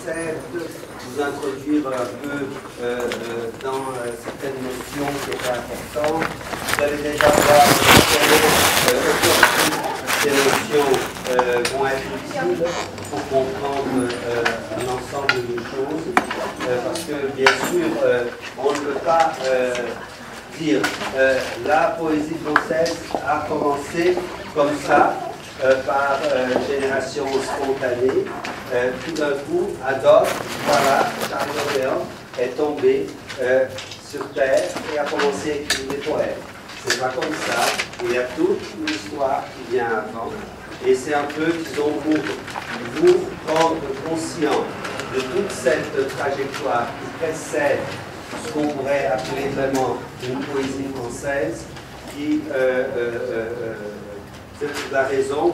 j'essaie de vous introduire un peu dans certaines notions qui étaient importantes. Vous allez déjà voir que ces notions vont être utiles pour comprendre un ensemble de choses, parce que bien sûr, on ne peut pas dire la poésie française a commencé comme ça, par génération spontanée. Tout d'un coup, Adolphe, voilà, Charles d'Orléans est tombé sur terre et a commencé à écrire des poèmes. C'est pas comme ça. Il y a toute l'histoire qui vient avant. Et c'est un peu, disons, pour vous rendre conscient de toute cette trajectoire qui précède ce qu'on pourrait appeler vraiment une poésie française, qui c'est la raison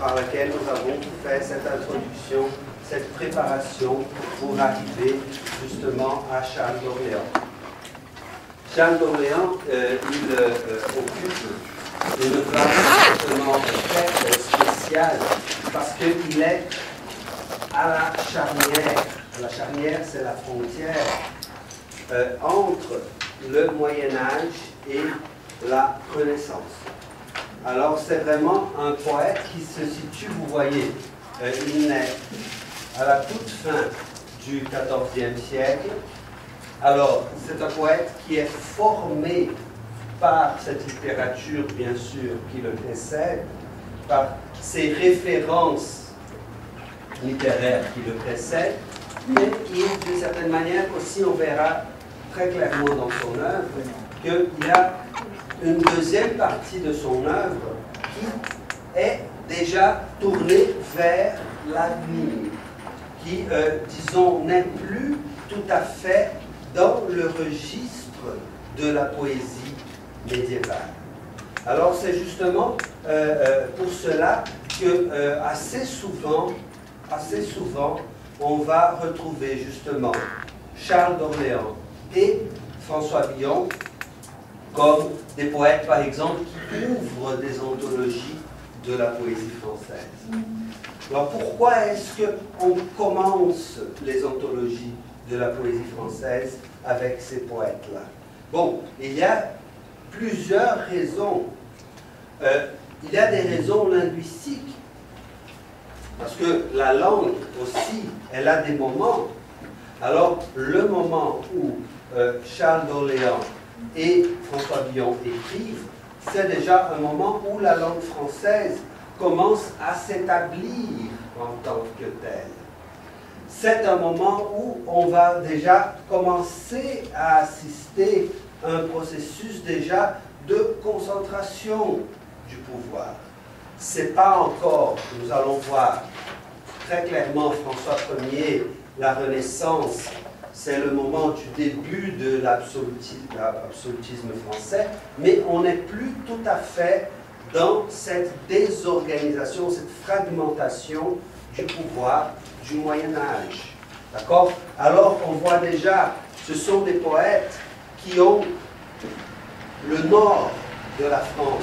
par laquelle nous avons fait cette introduction, cette préparation pour arriver justement à Charles d'Orléans. Charles d'Orléans, il occupe une place absolument très spéciale parce qu'il est à la charnière. La charnière, c'est la frontière entre le Moyen-Âge et la Renaissance. Alors, c'est vraiment un poète qui se situe, vous voyez, il naît à la toute fin du XIVe siècle. Alors, c'est un poète qui est formé par cette littérature, bien sûr, qui le précède, par ses références littéraires qui le précèdent, mais qui, d'une certaine manière, aussi, on verra très clairement dans son œuvre, qu'il y a une deuxième partie de son œuvre qui est déjà tournée vers l'avenir, qui, disons, n'est plus tout à fait dans le registre de la poésie médiévale. Alors c'est justement pour cela que assez souvent, on va retrouver justement Charles d'Orléans et François Villon comme des poètes, par exemple, qui ouvrent des anthologies de la poésie française. Alors pourquoi est-ce qu'on commence les anthologies de la poésie française avec ces poètes-là? Bon, il y a plusieurs raisons. Il y a des raisons linguistiques, parce que la langue aussi, elle a des moments. Alors, le moment où Charles d'Orléans et François Villon écrivent, c'est déjà un moment où la langue française commence à s'établir en tant que telle. C'est un moment où on va déjà commencer à assister à un processus déjà de concentration du pouvoir. Ce n'est pas encore, nous allons voir très clairement François Ier, la Renaissance, c'est le moment du début de l'absolutisme français, mais on n'est plus tout à fait dans cette désorganisation, cette fragmentation du pouvoir du Moyen-Âge. D'accord? Alors, on voit déjà, ce sont des poètes qui ont le nord de la France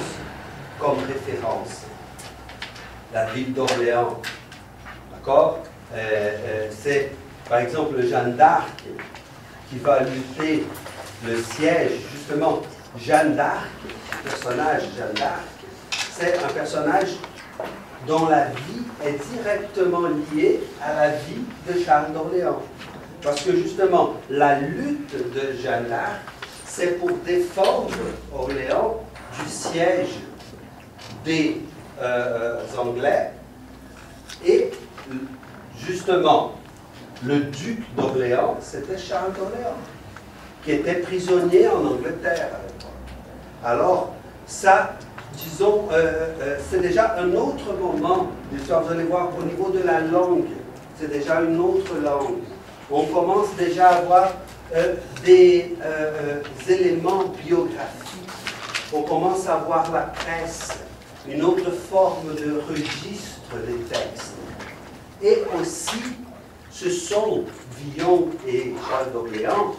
comme référence. La ville d'Orléans. D'accord? C'est, par exemple, Jeanne d'Arc qui va lutter le siège. Justement, Jeanne d'Arc, le personnage Jeanne d'Arc, c'est un personnage dont la vie est directement liée à la vie de Charles d'Orléans. Parce que justement, la lutte de Jeanne d'Arc, c'est pour défendre Orléans du siège des Anglais. Et justement, le duc d'Orléans, c'était Charles d'Orléans, qui était prisonnier en Angleterre à l'époque. Alors, ça, disons, c'est déjà un autre moment de l'histoire. Vous allez voir, au niveau de la langue, c'est déjà une autre langue. On commence déjà à avoir des éléments biographiques. On commence à voir la presse, une autre forme de registre des textes. Et aussi, ce sont Villon et Charles d'Orléans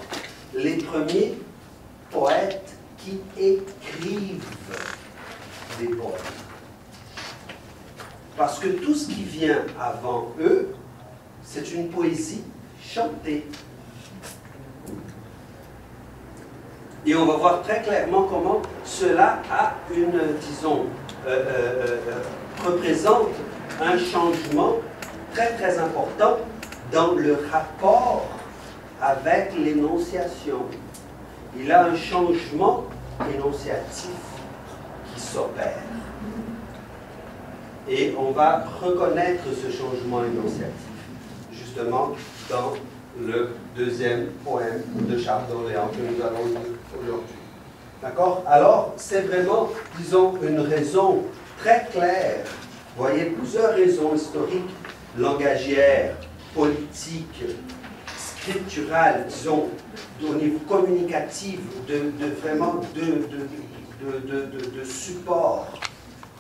les premiers poètes qui écrivent des poèmes. Parce que tout ce qui vient avant eux, c'est une poésie chantée. Et on va voir très clairement comment cela a une, disons, représente un changement très très important dans le rapport avec l'énonciation. Il a un changement énonciatif qui s'opère. Et on va reconnaître ce changement énonciatif, justement, dans le deuxième poème de Charles d'Orléans que nous allons lire aujourd'hui. D'accord? Alors, c'est vraiment, disons, une raison très claire. Vous voyez, plusieurs raisons historiques, langagières, politiques, scripturales, disons, au niveau communicatif, vraiment de support,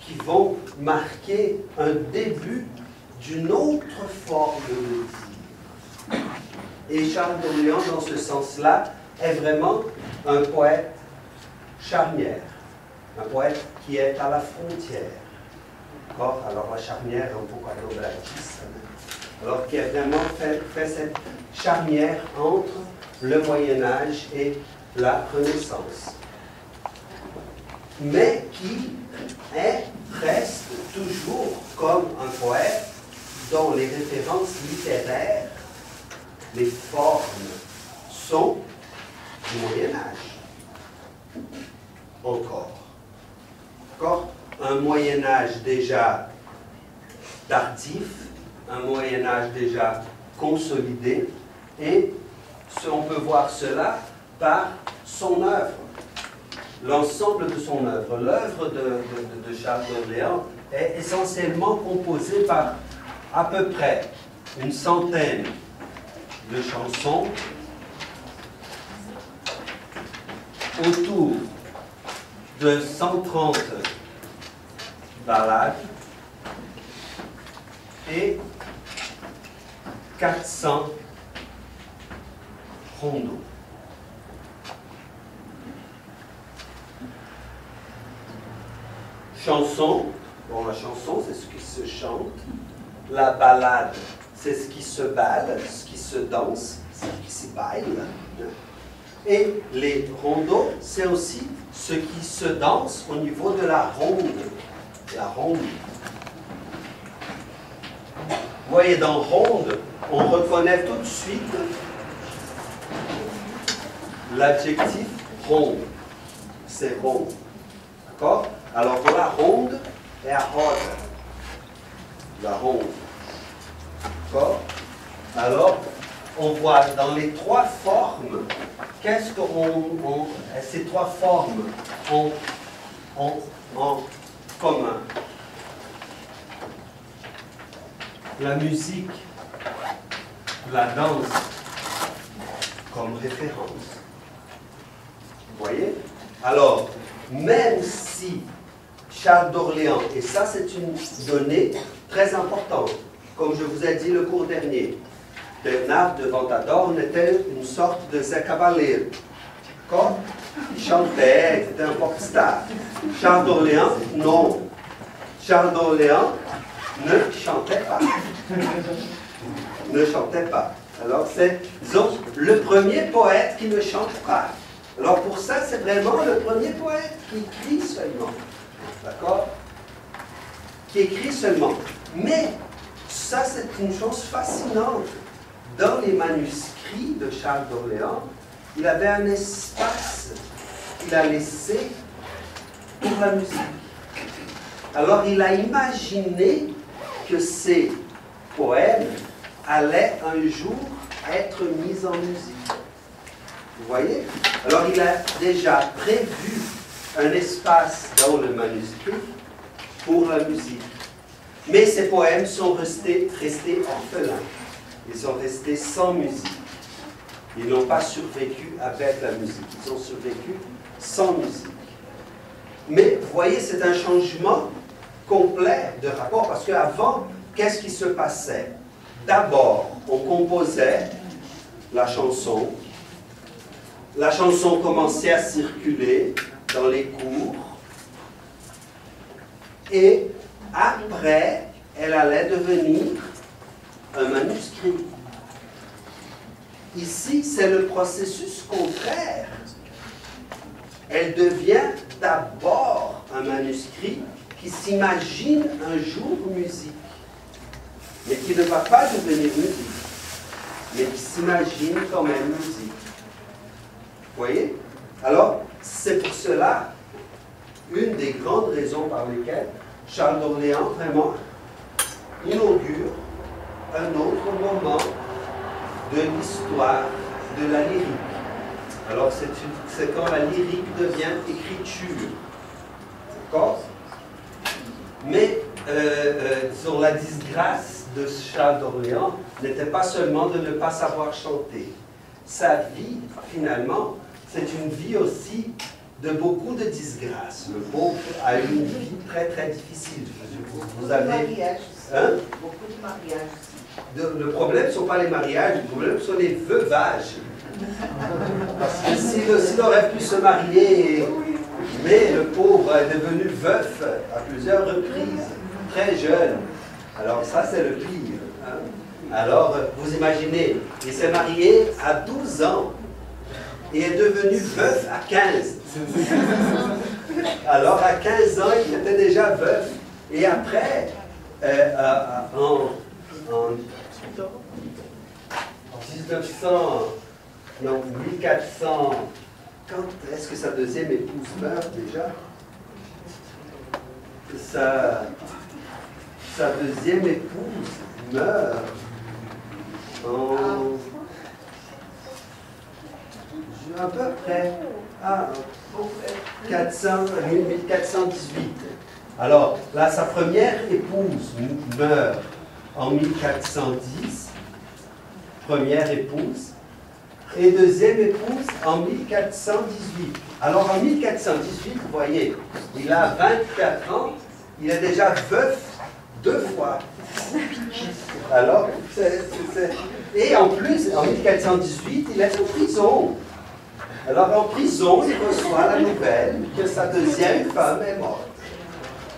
qui vont marquer un début d'une autre forme de dire. Et Charles d'Orléans, dans ce sens-là, est vraiment un poète charnière, un poète qui est à la frontière. D'accord? Alors la charnière, un peu comme la alors qui a vraiment fait cette charnière entre le Moyen-Âge et la Renaissance. Mais qui reste toujours comme un poète dont les références littéraires, les formes sont du Moyen-Âge. Encore. Encore un Moyen-Âge déjà tardif, un Moyen-Âge déjà consolidé, et on peut voir cela par son œuvre, l'ensemble de son œuvre. L'œuvre de Charles d'Orléans est essentiellement composée par à peu près une centaine de chansons autour de 130 ballades et 400 rondeaux. Chanson, bon, la chanson, c'est ce qui se chante. La ballade, c'est ce qui se balle, ce qui se danse, ce qui se baille. Et les rondeaux, c'est aussi ce qui se danse au niveau de la ronde. La ronde. Vous voyez, dans ronde, on reconnaît tout de suite l'adjectif ronde. C'est rond. D'accord? Alors, pour la ronde, est à roda. La ronde. D'accord? Alors, on voit dans les trois formes, qu'est-ce que ces trois formes ont en commun? La musique, la danse comme référence. Vous voyez? Alors, même si Charles d'Orléans, et ça c'est une donnée très importante, comme je vous ai dit le cours dernier, Bernard de Ventadorn était une sorte de Zé Caballero. D'accord? Il chantait, c'était un pop star. Charles d'Orléans, non. Charles d'Orléans ne chantait pas. Ne chantait pas. Alors c'est, disons, le premier poète qui ne chante pas. Alors pour ça, c'est vraiment le premier poète qui écrit seulement. D'accord? Qui écrit seulement. Mais ça, c'est une chose fascinante. Dans les manuscrits de Charles d'Orléans, il avait un espace qu'il a laissé pour la musique. Alors il a imaginé que ces poèmes allaient un jour être mis en musique. Vous voyez? Alors il a déjà prévu un espace dans le manuscrit pour la musique. Mais ces poèmes sont restés orphelins. Ils sont restés sans musique. Ils n'ont pas survécu avec la musique. Ils ont survécu sans musique. Mais vous voyez, c'est un changement complet de rapport. Parce qu'avant, qu'est-ce qui se passait? D'abord, on composait la chanson. La chanson commençait à circuler dans les cours. Et après, elle allait devenir un manuscrit. Ici, c'est le processus contraire. Elle devient d'abord un manuscrit qui s'imagine un jour musique, mais qui ne va pas devenir musique, mais qui s'imagine quand même musique. Vous voyez? Alors, c'est pour cela une des grandes raisons par lesquelles Charles d'Orléans vraiment inaugure un autre moment de l'histoire de la lyrique. Alors, c'est quand la lyrique devient écriture. D'accord? Mais, disons, la disgrâce de Charles d'Orléans n'était pas seulement de ne pas savoir chanter. Sa vie, finalement, c'est une vie aussi de beaucoup de disgrâces. Le pauvre a eu une vie très, très difficile. Vous avez... Hein? Beaucoup de mariages aussi. Le problème ne sont pas les mariages, le problème sont les veuvages. Parce que s'il aurait pu se marier, mais le pauvre est devenu veuf à plusieurs reprises, très jeune. Alors ça, c'est le pire. Hein? Alors, vous imaginez, il s'est marié à 12 ans et est devenu veuf à 15. Alors, à 15 ans, il était déjà veuf. Et après, en 1900, non, 1400, quand est-ce que sa deuxième épouse meurt déjà? Sa deuxième épouse meurt en... à peu près à 1418. Alors, là, sa première épouse meurt en 1410, première épouse, et deuxième épouse en 1418. Alors, en 1418, vous voyez, il a 24 ans, il est déjà veuf 2 fois. Alors, et en plus, en 1418, il est en prison. Alors, en prison, il reçoit la nouvelle que sa deuxième femme est morte.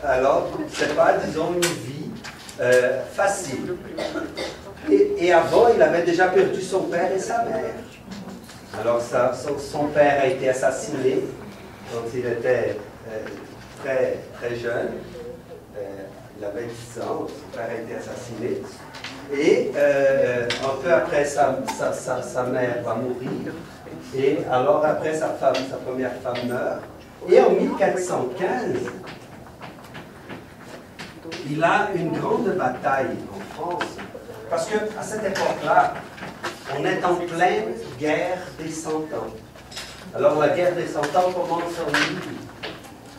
Alors, ce n'est pas, disons, une vie facile. Et avant, il avait déjà perdu son père et sa mère. Alors, son père a été assassiné quand il était très, très jeune. Il avait 10 ans, son père a été assassiné. Et un peu après, sa mère va mourir. Et alors, après, sa première femme meurt. Et en 1415, il a une grande bataille en France, parce qu'à cette époque-là, on est en pleine guerre des 100 ans. Alors la guerre des 100 ans commence en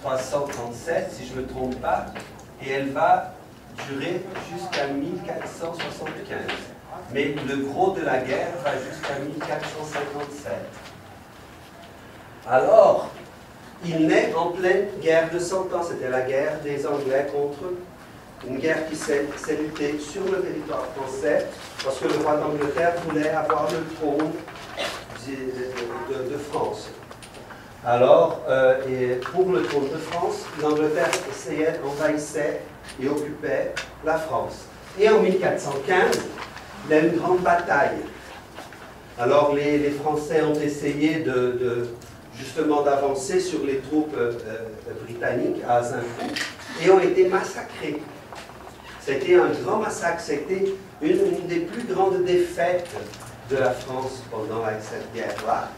1337, si je ne me trompe pas, et elle va durer jusqu'à 1475. Mais le gros de la guerre va jusqu'à 1457. Alors, il naît en pleine guerre de 100 ans. C'était la guerre des Anglais contre eux. Une guerre qui s'est luttée sur le territoire français, parce que le roi d'Angleterre voulait avoir le trône de France. Alors, et pour le trône de France, l'Angleterre envahissait et occupait la France. Et en 1415, il y a une grande bataille. Alors, les Français ont essayé justement d'avancer sur les troupes britanniques à Azincourt et ont été massacrés. C'était un grand massacre, c'était une des plus grandes défaites de la France pendant cette guerre-là.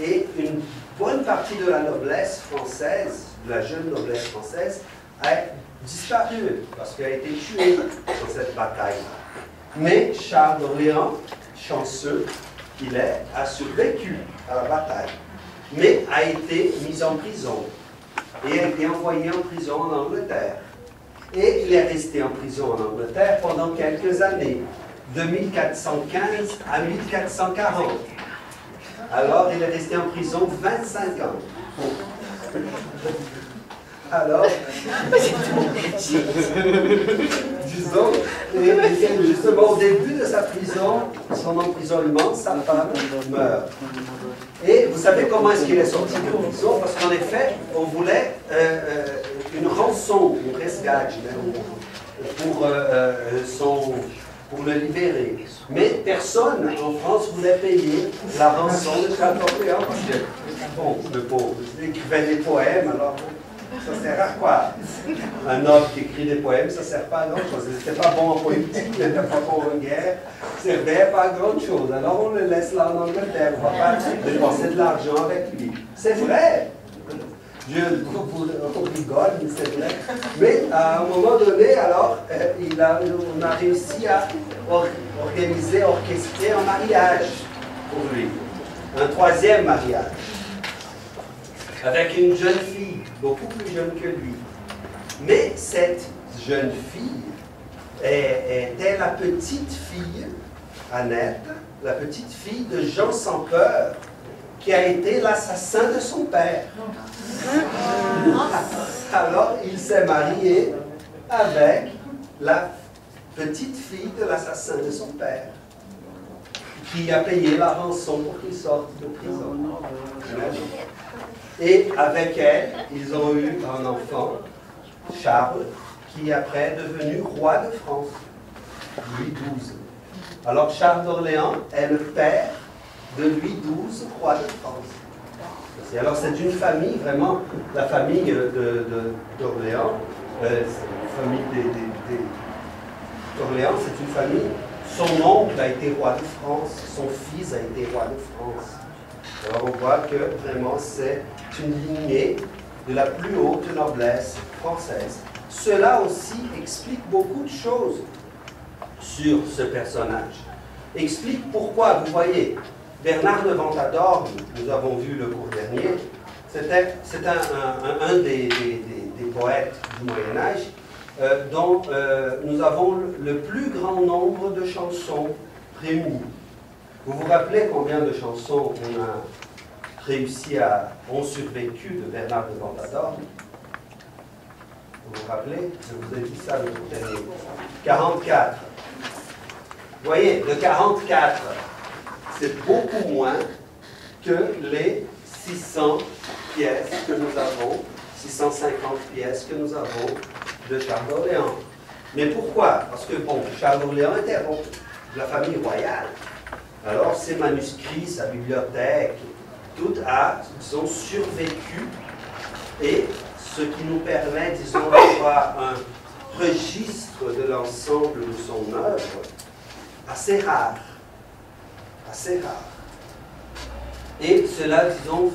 Et une bonne partie de la noblesse française, de la jeune noblesse française, a disparu parce qu'elle a été tuée dans cette bataille-là. Mais Charles d'Orléans, chanceux qu'il est, a survécu à la bataille, mais a été mis en prison et a été envoyé en prison en Angleterre. Et il est resté en prison en Angleterre pendant quelques années, de 1415 à 1440. Alors, il est resté en prison 25 ans. Alors, disons, et justement au début de sa prison, son emprisonnement, sa femme meurt. Et vous savez comment est-ce qu'il est sorti de prison? Parce qu'en effet, on voulait une rançon, un resgate, pour pour le libérer. Mais personne en France voulait payer la rançon de Charles d'Orléans parce que, bon, le pauvre, il écrivait des poèmes, alors ça sert à quoi? Un homme qui écrit des poèmes, ça ne sert pas à grand chose. Il n'était pas bon en politique, il n'était pas bon en guerre, il ne servait pas à grand chose. Alors on le laisse là en Angleterre, on ne va pas dépenser de l'argent avec lui. C'est vrai. On rigole, mais c'est vrai. Mais à un moment donné, alors, on a réussi à organiser, orchestrer un mariage pour lui. Un troisième mariage. Avec une jeune fille, beaucoup plus jeune que lui. Mais cette jeune fille était la petite fille, Annette, la petite fille de Jean sans peur, qui a été l'assassin de son père. Alors, il s'est marié avec la petite fille de l'assassin de son père, qui a payé la rançon pour qu'il sorte de prison. Et avec elle, ils ont eu un enfant, Charles, qui est après devenu roi de France, Louis XII. Alors, Charles d'Orléans est le père de Louis XII, roi de France. Et alors c'est une famille, vraiment, la famille d'Orléans, famille d'Orléans, c'est une famille, son oncle a été roi de France, son fils a été roi de France. Alors on voit que vraiment c'est une lignée de la plus haute noblesse française. Cela aussi explique beaucoup de choses sur ce personnage. Explique pourquoi, vous voyez, Bernard de Ventadorme, nous avons vu le cours dernier, c'est un des poètes du Moyen-Âge dont nous avons le plus grand nombre de chansons réunies. Vous vous rappelez combien de chansons ont survécu de Bernard de Ventadorme? Vous vous rappelez? Je vous ai dit ça le cours dernier. 44. Vous voyez, de 44, c'est beaucoup moins que les 600 pièces que nous avons, 650 pièces que nous avons de Charles d'Orléans. Mais pourquoi? Parce que, bon, Charles d'Orléans était de la famille royale. Alors, ses manuscrits, sa bibliothèque, tout a, disons, survécu. Et ce qui nous permet, disons, d'avoir un registre de l'ensemble de son œuvre assez rare. Assez rare. Et cela, disons,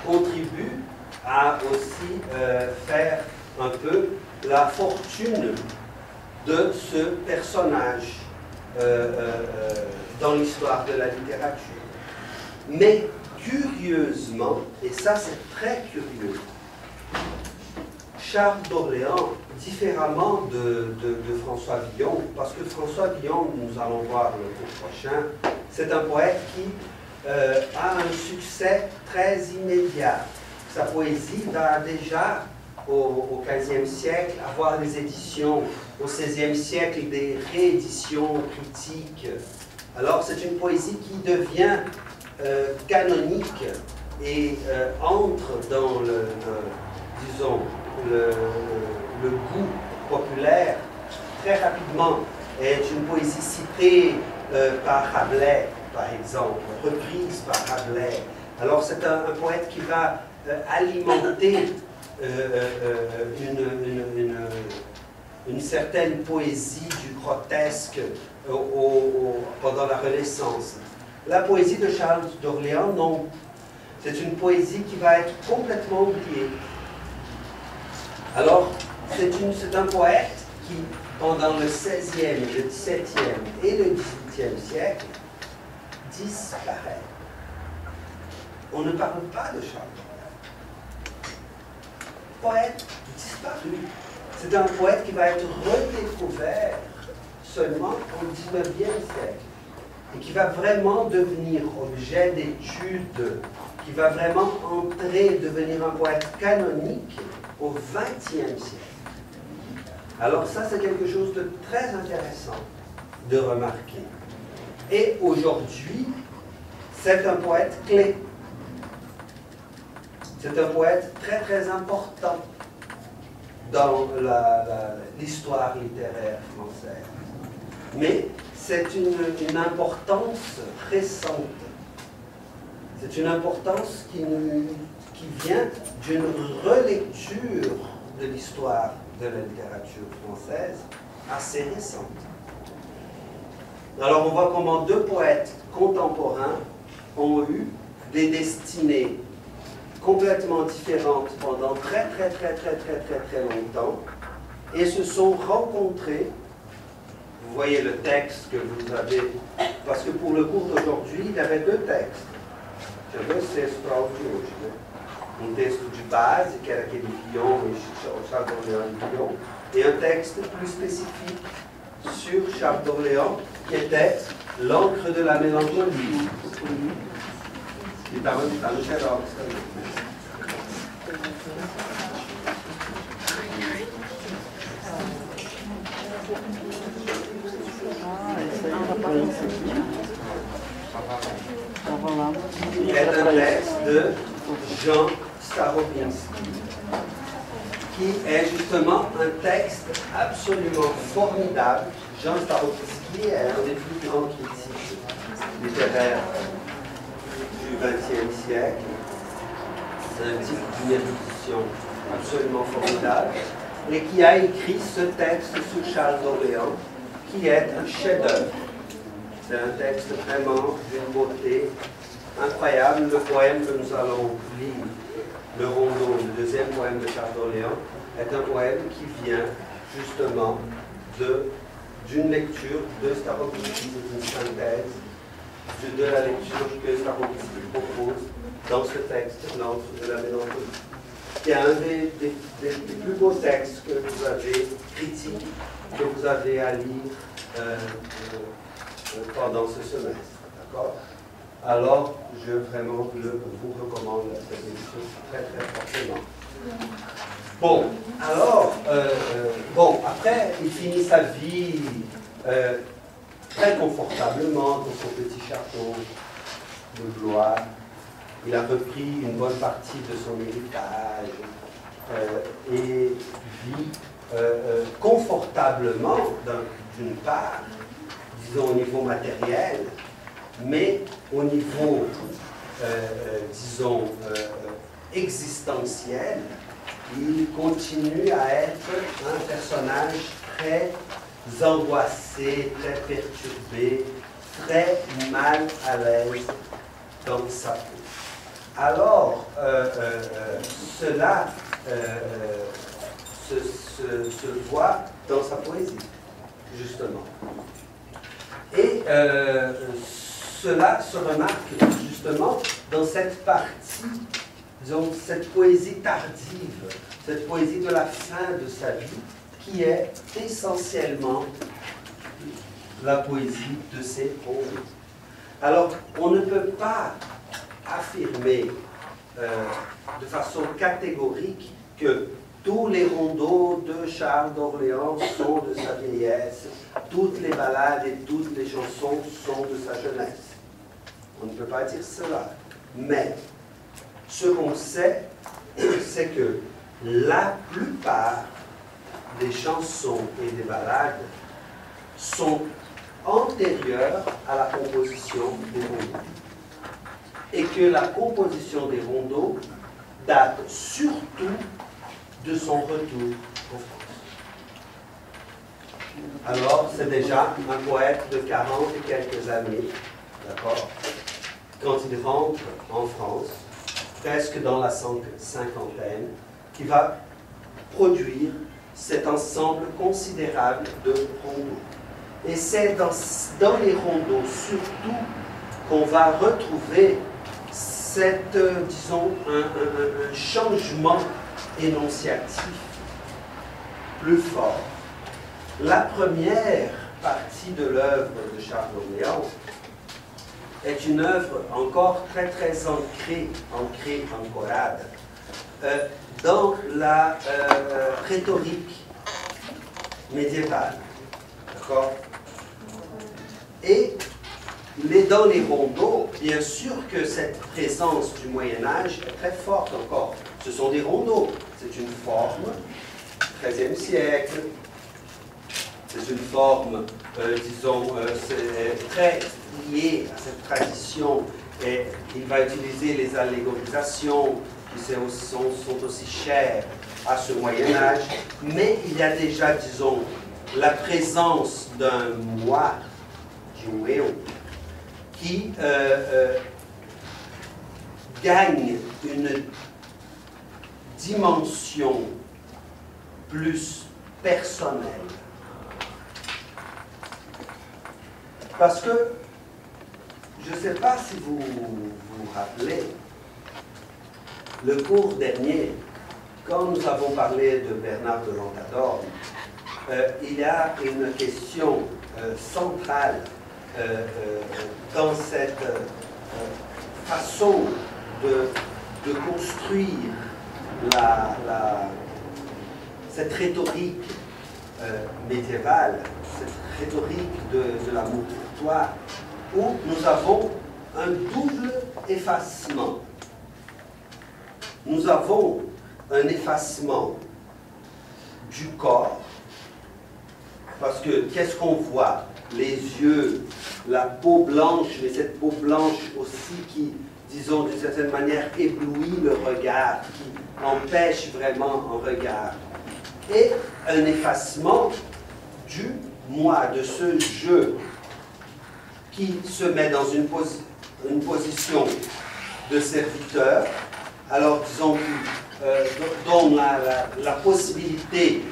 contribue à aussi faire un peu la fortune de ce personnage dans l'histoire de la littérature. Mais curieusement, et ça c'est très curieux, Charles d'Orléans, différemment de François Villon, parce que François Villon, nous allons voir le cours prochain, c'est un poète qui a un succès très immédiat. Sa poésie va déjà au XVe siècle avoir des éditions, au XVIe siècle des rééditions critiques. Alors c'est une poésie qui devient canonique et entre dans disons, le goût populaire très rapidement. Est une poésie citée par Rabelais, par exemple, reprise par Rabelais. Alors c'est un poète qui va alimenter une certaine poésie du grotesque pendant la Renaissance. La poésie de Charles d'Orléans, non. C'est une poésie qui va être complètement oubliée. Alors, c'est un poète qui, pendant le XVIe, le XVIIe et le XVIIIe siècle, disparaît. On ne parle pas de Charles d'Orléans. Poète disparu. C'est un poète qui va être redécouvert seulement au XIXe siècle et qui va vraiment devenir objet d'étude, qui va vraiment devenir un poète canonique au XXe siècle. Alors ça, c'est quelque chose de très intéressant de remarquer. Et aujourd'hui, c'est un poète clé. C'est un poète très très important dans l'histoire littéraire française. mais c'est une importance récente. C'est une importance qui vient d'une relecture de l'histoire de la littérature française assez récente. Alors on voit comment deux poètes contemporains ont eu des destinées complètement différentes pendant très longtemps et se sont rencontrés. Vous voyez le texte que vous avez, parce que pour le cours d'aujourd'hui, il y avait deux textes. J'avais o sexto áudio de hoje, né? Um texto de base, que era aquele Villon, Charles d'Orléans e Villon, et un texte plus spécifique sur Charles d'Orléans, qui était l'encre de la mélancolie. E estava no Xerox também. É un texte de Jean Starobinsky, qui est justement un texte absolument formidable. Jean Starobinsky est un des plus grands critiques littéraires du XXe siècle. C'est un type d'une érudition absolument formidable, et qui a écrit ce texte sur Charles d'Orléans, qui est un chef-d'œuvre. C'est un texte vraiment d'une beauté incroyable. Le poème que nous allons lire, le Rondeau, le deuxième poème de Charles d'Orléans, est un poème qui vient justement d'une lecture de Starobinsky, d'une synthèse de la lecture que Starobinsky propose dans ce texte, l'encre de la mélancolie, qui est un des plus beaux textes que vous avez, critiques, que vous avez à lire pendant ce semestre. D'accord? Alors, je vraiment vous recommande cette édition très fortement. Bon, alors, après, il finit sa vie très confortablement dans son petit château de Blois. Il a repris une bonne partie de son héritage et vit confortablement d'une part, disons au niveau matériel, mais au niveau, disons, existentiel, il continue à être un personnage très angoissé, très perturbé, très mal à l'aise dans sa peau. Alors, cela se voit dans sa poésie, justement. Et cela se remarque justement dans cette partie, disons, cette poésie tardive, cette poésie de la fin de sa vie, qui est essentiellement la poésie de ses rondeaux. Alors, on ne peut pas affirmer de façon catégorique que tous les rondeaux de Charles d'Orléans sont de sa vieillesse, toutes les ballades et toutes les chansons sont de sa jeunesse. On ne peut pas dire cela. Mais ce qu'on sait, c'est que la plupart des chansons et des ballades sont antérieures à la composition des rondeaux. Et que la composition des rondeaux date surtout de son retour en France. Alors, c'est déjà un poète de 40 et quelques années, d'accord, quand il rentre en France, presque dans la cinquantaine, qui va produire cet ensemble considérable de rondeaux. Et c'est dans les rondeaux surtout qu'on va retrouver cette, disons, un changement énonciatif plus fort. La première partie de l'œuvre de Charles d'Orléans est une œuvre encore très ancrée, ancorade, dans la rhétorique médiévale. D'accord? Et dans les rondeaux, bien sûr que cette présence du Moyen-Âge est très forte encore. Ce sont des rondeaux, c'est une forme, XIIIe siècle, c'est une forme, disons, très liée à cette tradition, et il va utiliser les allégorisations qui sont aussi chères à ce Moyen-Âge, mais il y a déjà, disons, la présence d'un moi, Juméo, qui gagne une dimension plus personnelle. Parce que, je ne sais pas si vous vous rappelez, le cours dernier, quand nous avons parlé de Bernard de Ventadorme, il y a une question centrale dans cette façon de construire cette rhétorique médiévale, cette rhétorique de l'amour courtois, où nous avons un double effacement. Nous avons un effacement du corps, parce que qu'est-ce qu'on voit? Les yeux, la peau blanche, mais cette peau blanche aussi qui, disons, d'une certaine manière, éblouit le regard, qui empêche vraiment un regard. Et un effacement du moi, de ce je qui se met dans une position de serviteur, alors disons donne la possibilité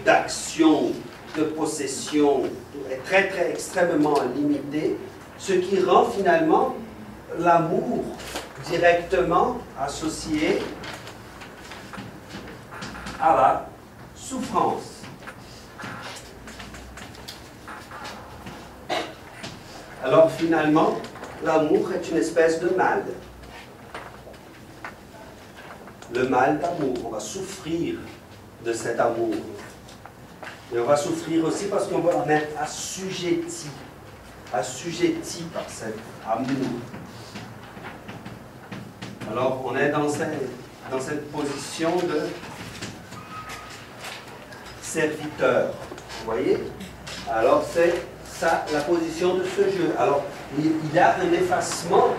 d'action, de possession est très, très extrêmement limitée, ce qui rend finalement l'amour directement associé à la souffrance. Alors finalement, l'amour est une espèce de mal. Le mal d'amour, on va souffrir de cet amour. Et on va souffrir aussi parce qu'on va en être assujetti par cet amour. Alors on est dans cette position de serviteur, vous voyez? Alors c'est ça, la position de ce jeu. Alors, il y a un effacement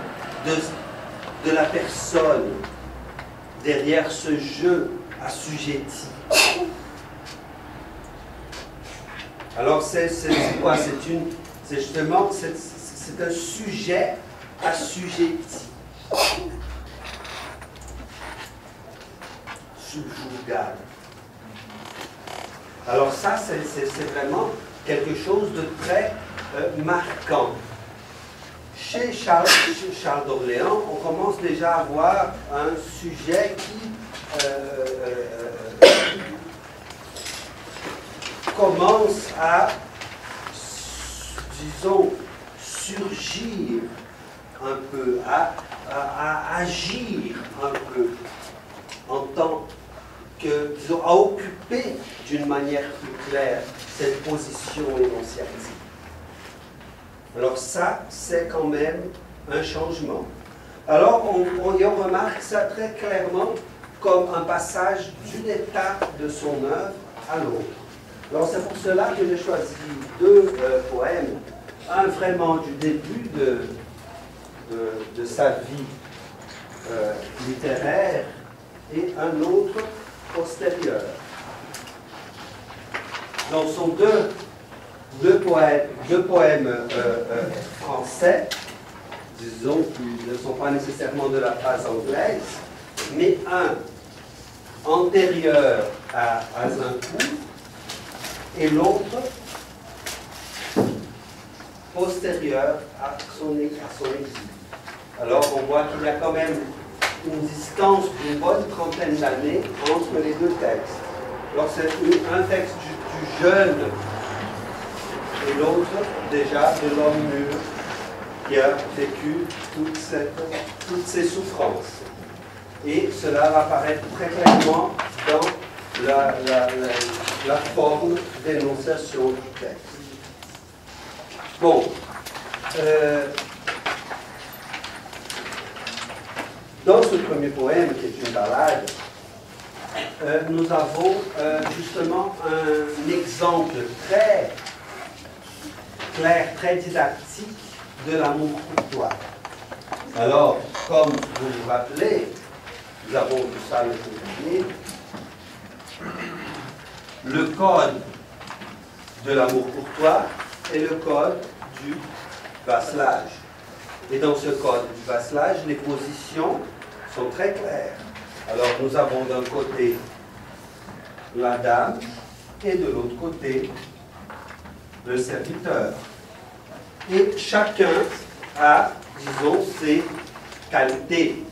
de la personne derrière ce jeu assujetti. Alors, c'est quoi? C'est justement, c'est un sujet assujetti. Subjugal. Alors ça, c'est vraiment quelque chose de très marquant. Chez Charles d'Orléans, on commence déjà à voir un sujet qui commence à, disons, surgir un peu, à agir un peu, en tant que, disons, à occuper d'une manière plus claire cette position énonciative. Alors ça, c'est quand même un changement. Alors, on remarque ça très clairement comme un passage d'une étape de son œuvre à l'autre. Alors, c'est pour cela que j'ai choisi deux poèmes, un vraiment du début de sa vie littéraire et un autre postérieur. Donc, ce sont deux poèmes français, disons, qui ne sont pas nécessairement de la phase anglaise, mais un antérieur à Azincourt et l'autre postérieur à son exil. Alors, on voit qu'il y a quand même une distance d'une bonne trentaine d'années entre les deux textes. Alors, c'est un texte du jeune et l'autre déjà de l'homme mûr qui a vécu toutes ces souffrances. Et cela va apparaître très clairement dans la forme d'énonciation du texte. Bon, dans ce premier poème, qui est une ballade, nous avons justement un exemple très clair, très didactique de l'amour courtois. Alors, comme vous vous rappelez, nous avons tout ça le premier. Le code de l'amour courtois est le code du vasselage. Et dans ce code du vasselage, les positions sont très claires. Alors, nous avons d'un côté la dame et de l'autre côté le serviteur. Et chacun a, disons, ses qualités,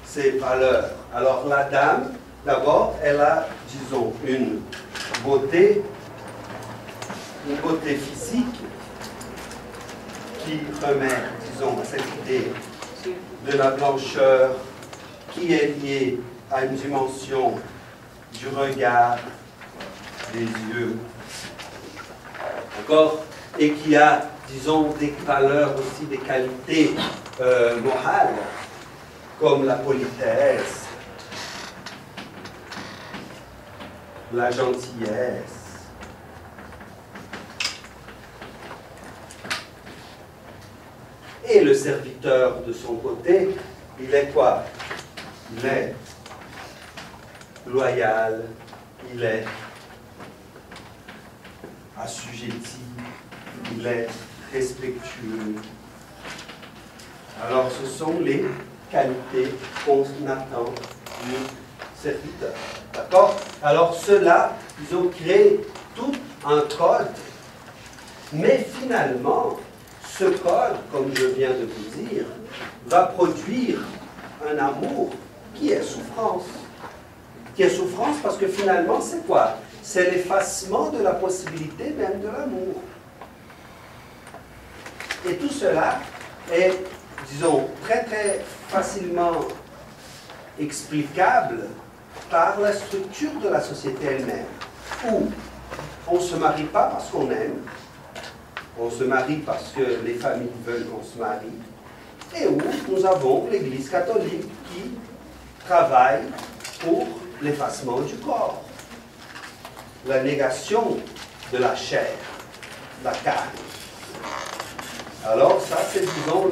ses valeurs. Alors, la dame, d'abord, elle a, disons, une beauté physique qui remet, disons, à cette idée de la blancheur qui est liée à une dimension du regard, des yeux, d'accord, et qui a, disons, des valeurs aussi, des qualités morales, comme la politesse, la gentillesse. Et le serviteur, de son côté, il est quoi? Il est loyal, il est assujetti, il est respectueux. Alors, ce sont les qualités qu'on attend du serviteur. D'accord? Alors, ceux-là, ils ont créé tout un code, mais finalement, ce code, comme je viens de vous dire, va produire un amour qui est souffrance. Qui est souffrance parce que finalement, c'est quoi? C'est l'effacement de la possibilité même de l'amour. Et tout cela est, disons, très très facilement explicable par la structure de la société elle-même, où on ne se marie pas parce qu'on aime, on se marie parce que les familles veulent qu'on se marie, et où nous avons l'Église catholique qui travaille pour l'effacement du corps, la négation de la chair, la carne. Alors ça, c'est, disons,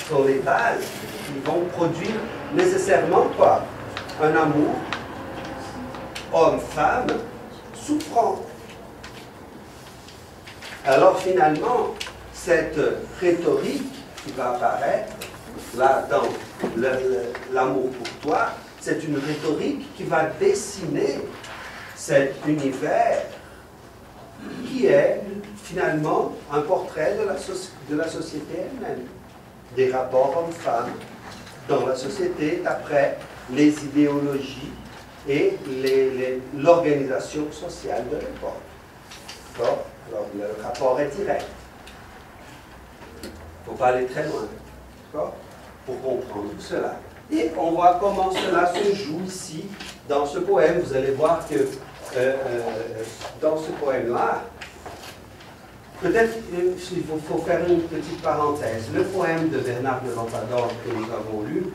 sont les bases qui vont produire nécessairement quoi? Un amour homme-femme souffrant. Alors finalement, cette rhétorique qui va apparaître là dans l'amour pour toi, c'est une rhétorique qui va dessiner cet univers qui est finalement un portrait de la société elle-même, des rapports hommes-femmes dans la société d'après les idéologies et l'organisation sociale de l'époque. Alors, le rapport est direct. Il ne faut pas aller très loin, pour comprendre tout cela. Et on voit comment cela se joue ici, dans ce poème. Vous allez voir que dans ce poème-là, peut-être il faut faire une petite parenthèse. Le poème de Bernard de Ventadorme que nous avons lu,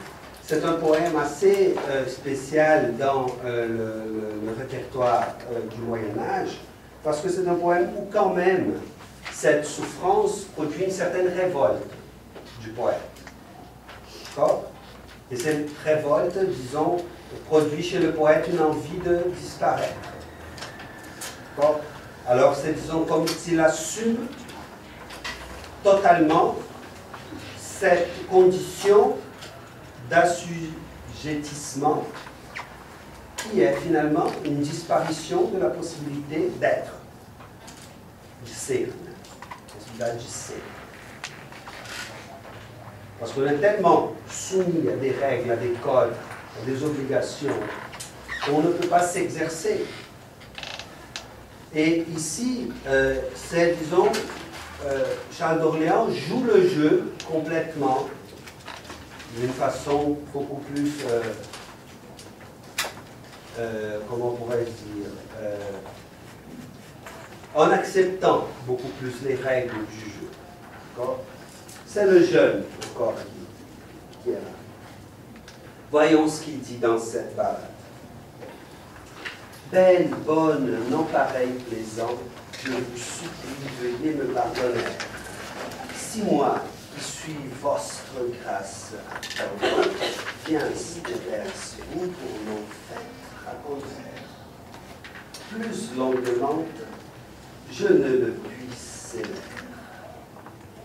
c'est un poème assez spécial dans le répertoire du Moyen-Âge, parce que c'est un poème où quand même cette souffrance produit une certaine révolte du poète. D'accord? Et cette révolte, disons, produit chez le poète une envie de disparaître. D'accord? Alors c'est, disons, comme s'il assume totalement cette condition d'assujettissement qui est finalement une disparition de la possibilité d'être, du ser, possibilité du ser. Parce qu'on est tellement soumis à des règles, à des codes, à des obligations, qu'on ne peut pas s'exercer. Et ici, c'est, disons, Charles d'Orléans joue le jeu complètement, d'une façon beaucoup plus, comment pourrais-je dire, en acceptant beaucoup plus les règles du jeu. D'accord? C'est le jeune, encore, qui est là. Voyons ce qu'il dit dans cette balade. Belle, bonne, non pareil, plaisant, je vous supplie, veuillez me pardonner. Si moi, qui suis votre grâce attendant, viens déverse vous pour nos fêtes à contraire. Plus longue demande, je ne le puis célébrer.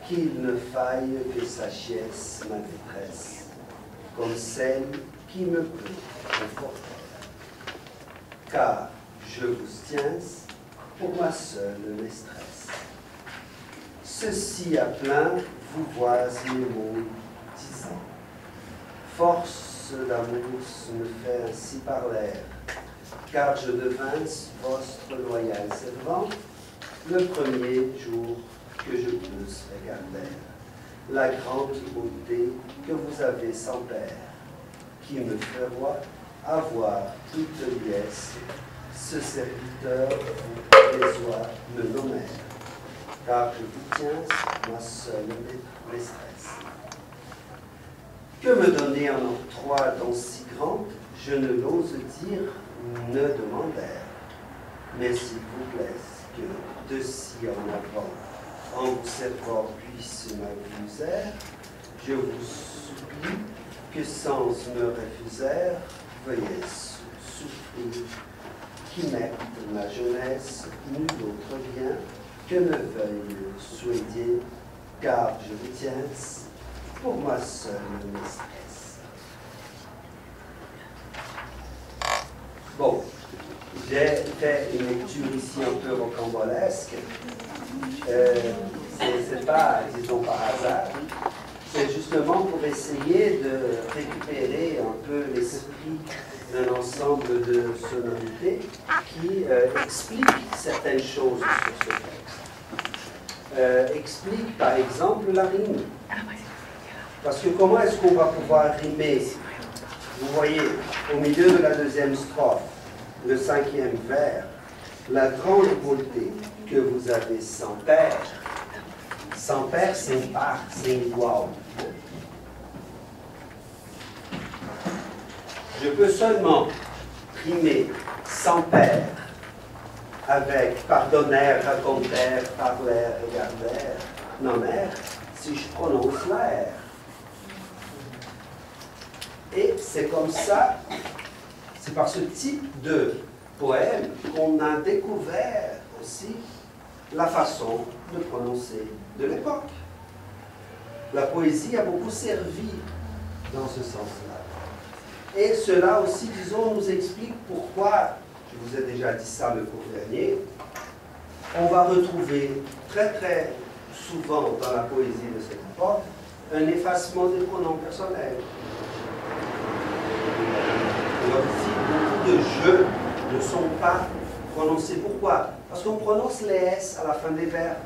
Qu'il ne faille que sagesse ma détresse, comme celle qui me peut conforter. Car je vous tiens, pour moi seule maîtresse. Ceci à plein, vous voici mes mots disant. Force d'amour me fait ainsi parler, car je devins votre loyal servant le premier jour que je vous regarder. La grande beauté que vous avez sans père, qui me fera avoir toute liesse, ce serviteur vous les oies me nommèrent, car je vous tiens, ma seule maîtresse. Que me donner en octroi dont si grande, je ne l'ose dire, ne demandèrent. Mais s'il vous plaise que de si en avant, en vous servant puisse m'abuser, je vous supplie que sans me refuser, veuillez souffrir, qui mette ma jeunesse, nul autre bien que ne veuille souhaiter, car je vous tiens pour ma seule maîtresse. Bon, j'ai fait une lecture ici un peu rocambolesque. C'est pas, disons, par hasard. C'est justement pour essayer de récupérer un peu l'esprit d'un ensemble de sonorités qui expliquent certaines choses sur ce texte. Explique par exemple la rime. Parce que comment est-ce qu'on va pouvoir rimer? Vous voyez, au milieu de la deuxième strophe, le cinquième vers, la grande beauté que vous avez sans père. Sans père, c'est pas, c'est igual. Je peux seulement rimer sans père avec pardonnèrent, racontèrent, parlèrent, regardèrent, nommèrent, si je prononce l'air. Et c'est comme ça, c'est par ce type de poème qu'on a découvert aussi la façon de prononcer de l'époque. La poésie a beaucoup servi dans ce sens-là. Et cela aussi, disons, nous explique pourquoi, je vous ai déjà dit ça le cours dernier, on va retrouver très très souvent dans la poésie de cette époque un effacement des pronoms personnels. Alors ici, beaucoup de jeux ne sont pas prononcés. Pourquoi? Parce qu'on prononce les S à la fin des verbes.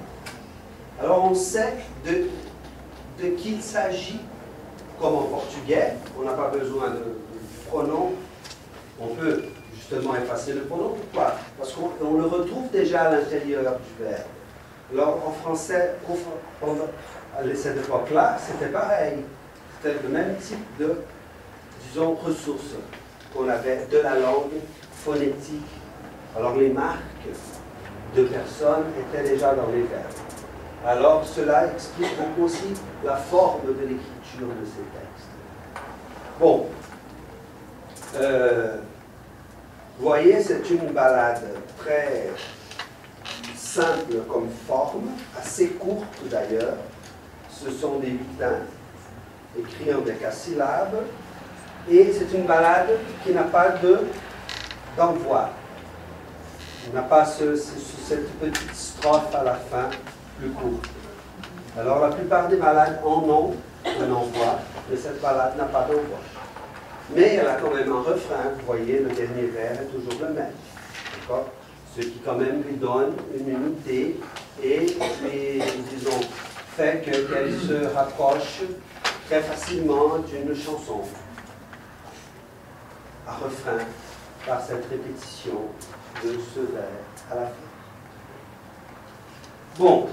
Alors on sait de qui il s'agit. Comme en portugais, on n'a pas besoin de pronom. On peut justement effacer le pronom. Pourquoi? Parce qu'on le retrouve déjà à l'intérieur du verbe. Alors en français, à cette époque-là, c'était pareil. C'était le même type de, disons, ressources qu'on avait de la langue phonétique. Alors les marques de personnes étaient déjà dans les verbes. Alors cela explique beaucoup aussi la forme de l'écriture de ces textes. Bon, vous voyez, c'est une ballade très simple comme forme, assez courte d'ailleurs. Ce sont des lutins écrits en décasyllabes. Et c'est une ballade qui n'a pas d'envoi. On n'a pas cette petite strophe à la fin plus courte. Alors la plupart des ballades en ont un envoi, mais cette ballade n'a pas d'envoi. Mais elle a quand même un refrain. Vous voyez, le dernier vers est toujours le même. D'accord? Ce qui quand même lui donne une unité et disons, fait qu'elle se rapproche très facilement d'une chanson à refrain par cette répétition de ce vers à la fin. Bon,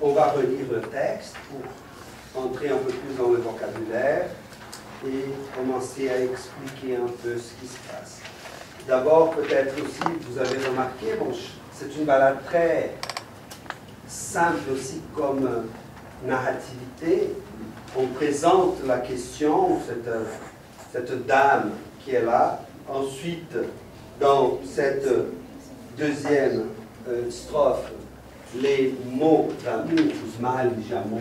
on va relire le texte pour entrer un peu plus dans le vocabulaire et commencer à expliquer un peu ce qui se passe. D'abord, peut-être aussi, vous avez remarqué, bon, c'est une balade très simple aussi comme narrativité. On présente la question, cette dame qui est là. Ensuite, dans cette deuxième strophe, les mots d'amour, mal d'amour,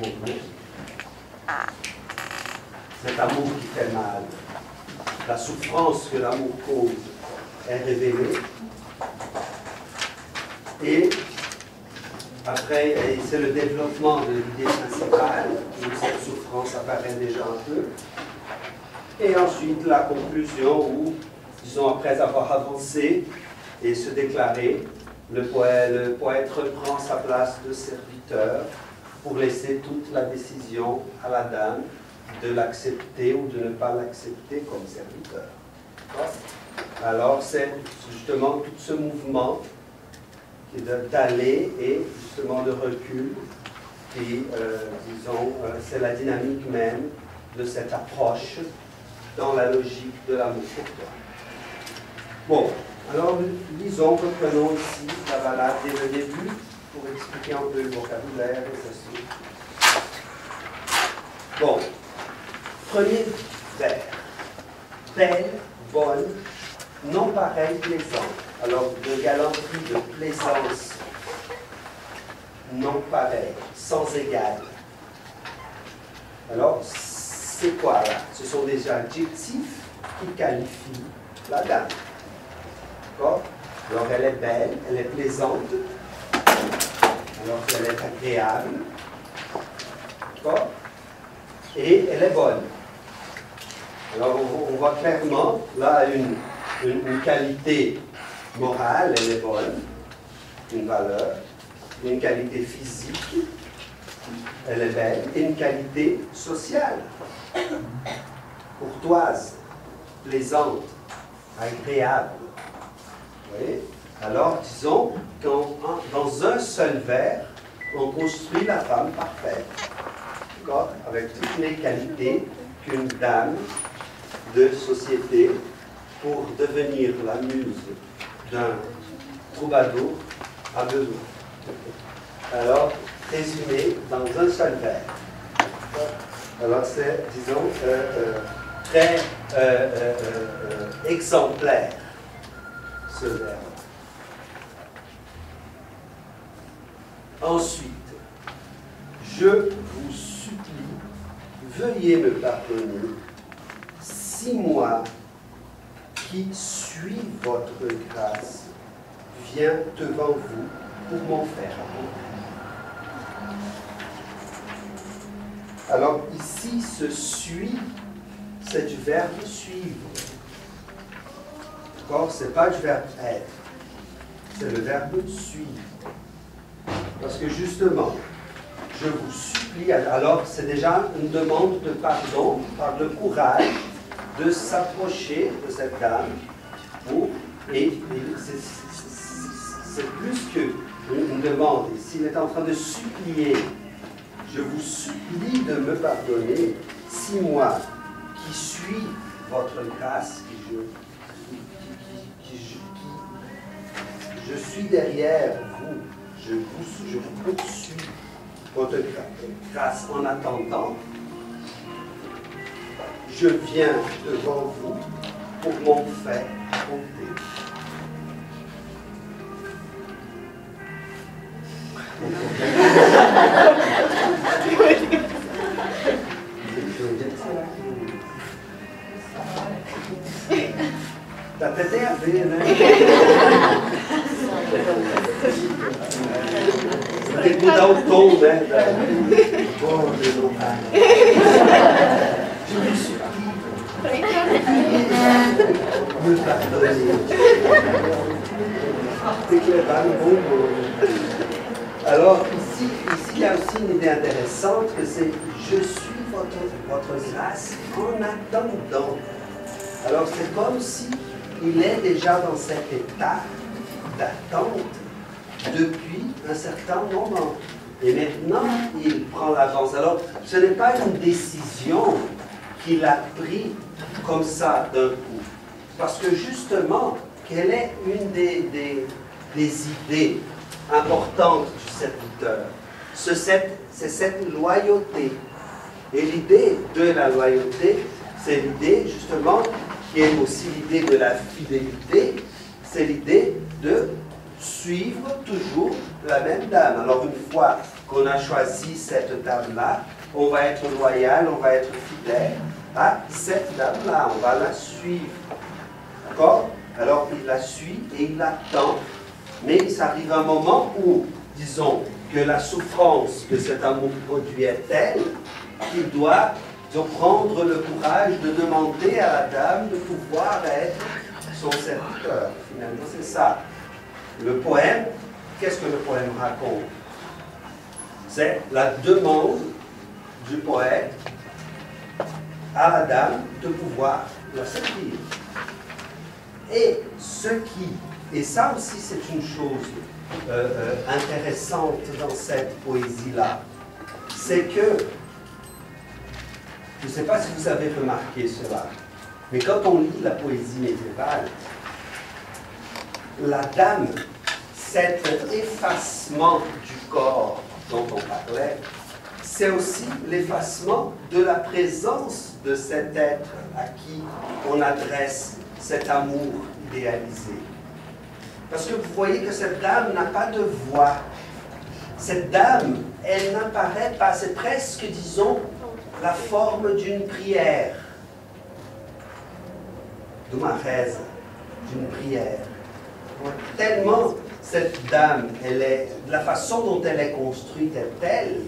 cet amour qui fait mal, la souffrance que l'amour cause est révélée. Et après, c'est le développement de l'idée principale, où cette souffrance apparaît déjà un peu. Et ensuite, la conclusion où, disons, après avoir avancé et se déclaré, le poète reprend sa place de serviteur pour laisser toute la décision à la dame de l'accepter ou de ne pas l'accepter comme serviteur. Alors, c'est justement tout ce mouvement d'aller et justement de recul qui, disons, c'est la dynamique même de cette approche dans la logique de l'amour pour toi. Bon, alors lisons, reprenons ici la balade dès le début pour expliquer un peu le vocabulaire et ceci. Bon, premier vers. Belle, bonne, non pareille, plaisante. Alors, de galanterie, de plaisance, non pareil, sans égal. Alors, c'est quoi là? Ce sont des adjectifs qui qualifient la dame. D'accord? Alors, elle est belle, elle est plaisante, alors elle est agréable, d'accord? Et elle est bonne. Alors, on voit clairement là une qualité morale, elle est bonne, une valeur, une qualité physique, elle est belle, et une qualité sociale, courtoise, plaisante, agréable. Vous voyez? Alors, disons qu'en dans un seul vers, on construit la femme parfaite, d'accord? Avec toutes les qualités qu'une dame de société, pour devenir la muse d'un troubadour, a besoin. Alors, résumé dans un seul vers. Alors, c'est, disons, très exemplaire, ce vers. Ensuite, je vous supplie, veuillez me pardonner, si moi, qui suis votre grâce, viens devant vous pour m'en faire accomplir. Alors ici, ce suis, c'est du verbe suivre. D'accord? Ce n'est pas du verbe être, c'est le verbe suivre. Parce que justement, je vous supplie, alors c'est déjà une demande de pardon par le courage de s'approcher de cette dame et c'est plus qu'une demande. S'il est en train de supplier, je vous supplie de me pardonner, si moi, qui suis votre grâce, je suis derrière vous, je vous poursuis votre grâce en attendant, je viens devant vous pour m'en faire compter. T'as pété un peu, C'était le coup d'automne, bon, je me suis me pardonner. C'est clair, bon. Alors, ici, il y a aussi une idée intéressante que c'est « je suis votre grâce en attendant ». Alors, c'est comme si il est déjà dans cet état d'attente depuis un certain moment. Et maintenant, il prend l'avance. Alors, ce n'est pas une décision qu'il a prise comme ça d'un coup. Parce que justement, quelle est une des idées importantes du serviteur? C'est cette loyauté. Et l'idée de la loyauté, c'est l'idée justement, qui est aussi l'idée de la fidélité, c'est l'idée de suivre toujours la même dame. Alors une fois qu'on a choisi cette dame-là, on va être loyal, on va être fidèle à cette dame-là, on va la suivre. D'accord? Alors il la suit et il l'attend, mais il arrive un moment où, disons, que la souffrance que cet amour produit est telle qu'il doit prendre le courage de demander à la dame de pouvoir être son serviteur. Finalement, c'est ça. Le poème, qu'est-ce que le poème raconte? C'est la demande du poète à la dame de pouvoir la servir. Et et ça aussi c'est une chose intéressante dans cette poésie-là, c'est que, je ne sais pas si vous avez remarqué cela, mais quand on lit la poésie médiévale, la dame, cet effacement du corps dont on parlait, c'est aussi l'effacement de la présence de cet être à qui on adresse cet amour idéalisé. Parce que vous voyez que cette dame n'a pas de voix. Cette dame, elle n'apparaît pas. C'est presque, disons, la forme d'une prière. De ma rêve, d'une prière. Tellement cette dame, la façon dont elle est construite est telle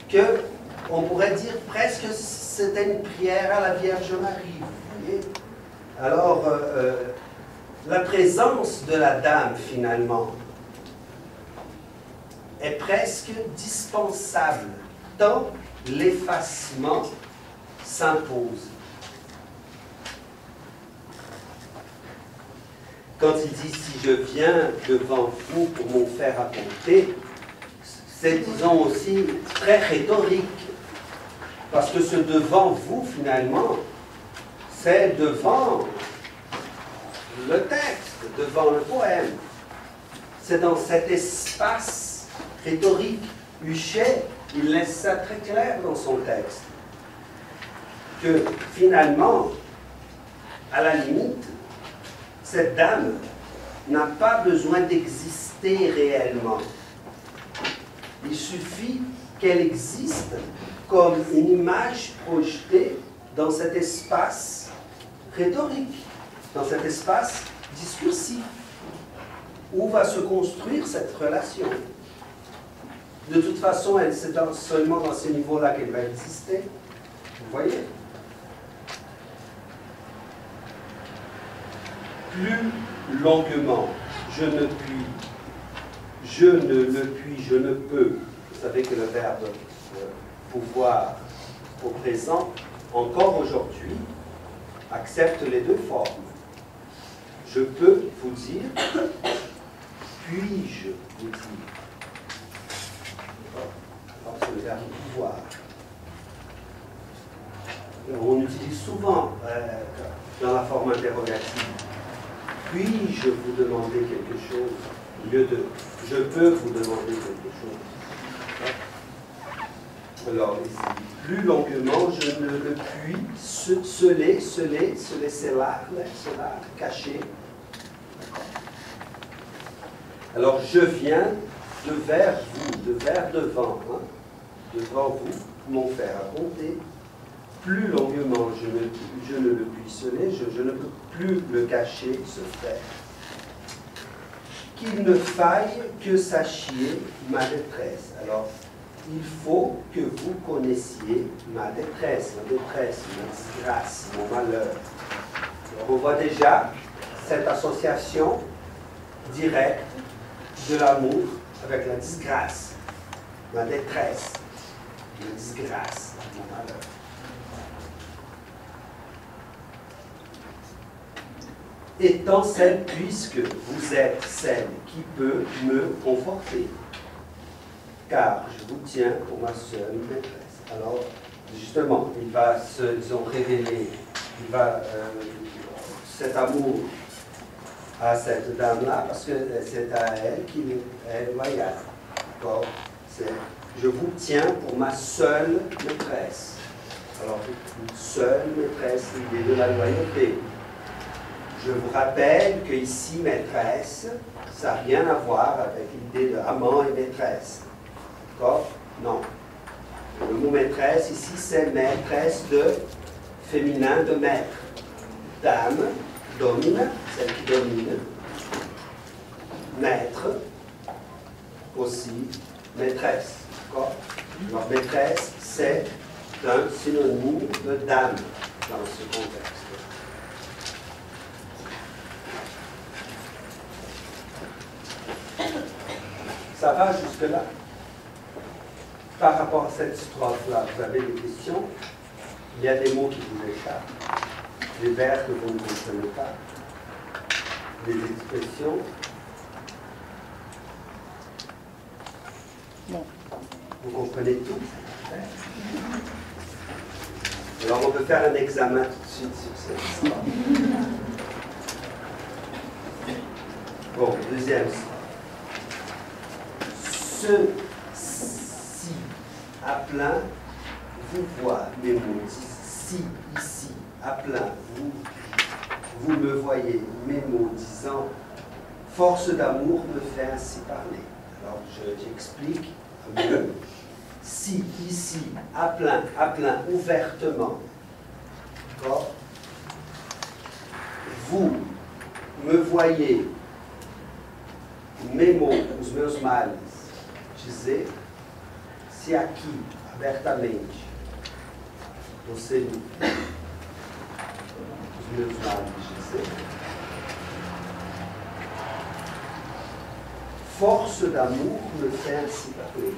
que on pourrait dire presque que c'était une prière à la Vierge Marie. Vous voyez? Alors, la présence de la dame, finalement, est presque dispensable, tant l'effacement s'impose. Quand il dit « si je viens devant vous pour m'en faire apporter », c'est, disons, aussi très rhétorique. Parce que ce « devant vous », finalement, c'est devant le texte, devant le poème. C'est dans cet espace rhétorique. Huchet, il laisse ça très clair dans son texte. Que finalement, à la limite, cette dame n'a pas besoin d'exister réellement. Il suffit qu'elle existe comme une image projetée dans cet espace rhétorique, dans cet espace discursif, où va se construire cette relation. De toute façon, c'est seulement dans ce niveau-là qu'elle va exister. Vous voyez? Plus longuement, je ne puis, je ne le puis, je ne peux. Vous savez que le verbe pouvoir au présent, encore aujourd'hui, accepte les deux formes. Je peux vous dire, puis-je vous dire. Alors, c'est le verbe pouvoir. On utilise souvent dans la forme interrogative. Puis-je vous demander quelque chose au lieu de je peux vous demander quelque chose. Alors, ici, plus longuement, je ne le puis, se laisser là, caché. Alors, je viens de vers vous, de vers devant, devant vous, m'en faire raconter. Plus longuement, je ne le puis sceller, je ne peux plus le cacher, se faire. Qu'il ne faille que sachiez ma détresse. Alors, il faut que vous connaissiez ma détresse, ma disgrâce, mon malheur. Alors, on voit déjà cette association directe de l'amour avec la disgrâce, ma détresse, la disgrâce, mon malheur. Étant celle, puisque vous êtes celle qui peut me conforter. car je vous tiens pour ma seule maîtresse. Alors, justement, il va se, disons, révéler, il va, cet amour à cette dame-là, parce que c'est à elle qu'il est loyal. D'accord? C'est je vous tiens pour ma seule maîtresse. Alors, une seule maîtresse, l'idée de la loyauté. Je vous rappelle que ici, maîtresse, ça n'a rien à voir avec l'idée de amant et maîtresse. D'accord? Non. Le mot maîtresse, ici, c'est maîtresse de féminin de maître. Dame, domine, celle qui domine. Maître, aussi, maîtresse. D'accord? Alors, maîtresse, c'est un synonyme de dame dans ce contexte. Ça va jusque-là? Par rapport à cette strophe-là, vous avez des questions? Il y a des mots qui vous échappent, des vers que vous ne comprenez pas, des expressions. Non. Vous comprenez tout? Alors on peut faire un examen tout de suite sur cette histoire. Bon, deuxième strophe. Ceux-ci à plein vous voient, mes mots. Si, ici, à plein, vous me voyez, mes mots, disant force d'amour me fait ainsi parler. Alors j'explique mieux. Si, ici, à plein, ouvertement, d'accord, vous me voyez, mes mots, os meus males, dizer, se aqui, abertamente, você me, os meus males, dizer, force d'amour me fait ainsi parler.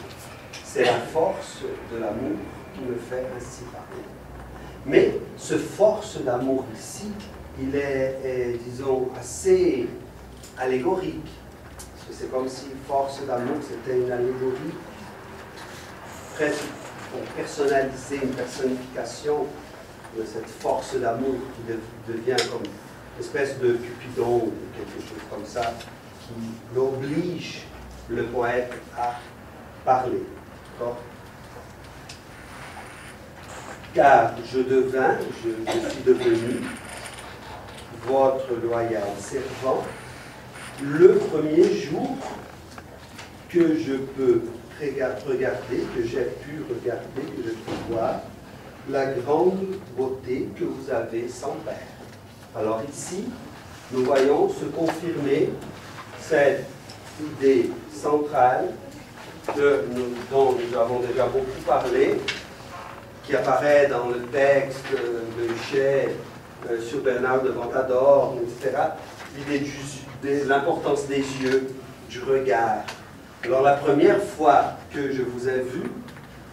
C'est la force de l'amour qui me fait ainsi parler. Mais ce force d'amour ici, il est, disons, assez allégorique. Parce que c'est comme si force d'amour, c'était une allégorie presque pour personnaliser une personnification de cette force d'amour qui devient comme une espèce de Cupidon ou quelque chose comme ça, qui oblige le poète à parler. Car je suis devenu votre loyal servant le premier jour que je peux regarder, que j'ai pu regarder, que je peux voir la grande beauté que vous avez sans père. Alors ici, nous voyons se confirmer cette idée centrale dont nous avons déjà beaucoup parlé, qui apparaît dans le texte de Huchet sur Bernard de Ventadorme, etc. L'idée de l'importance des yeux, du regard. Alors la première fois que je vous ai vu,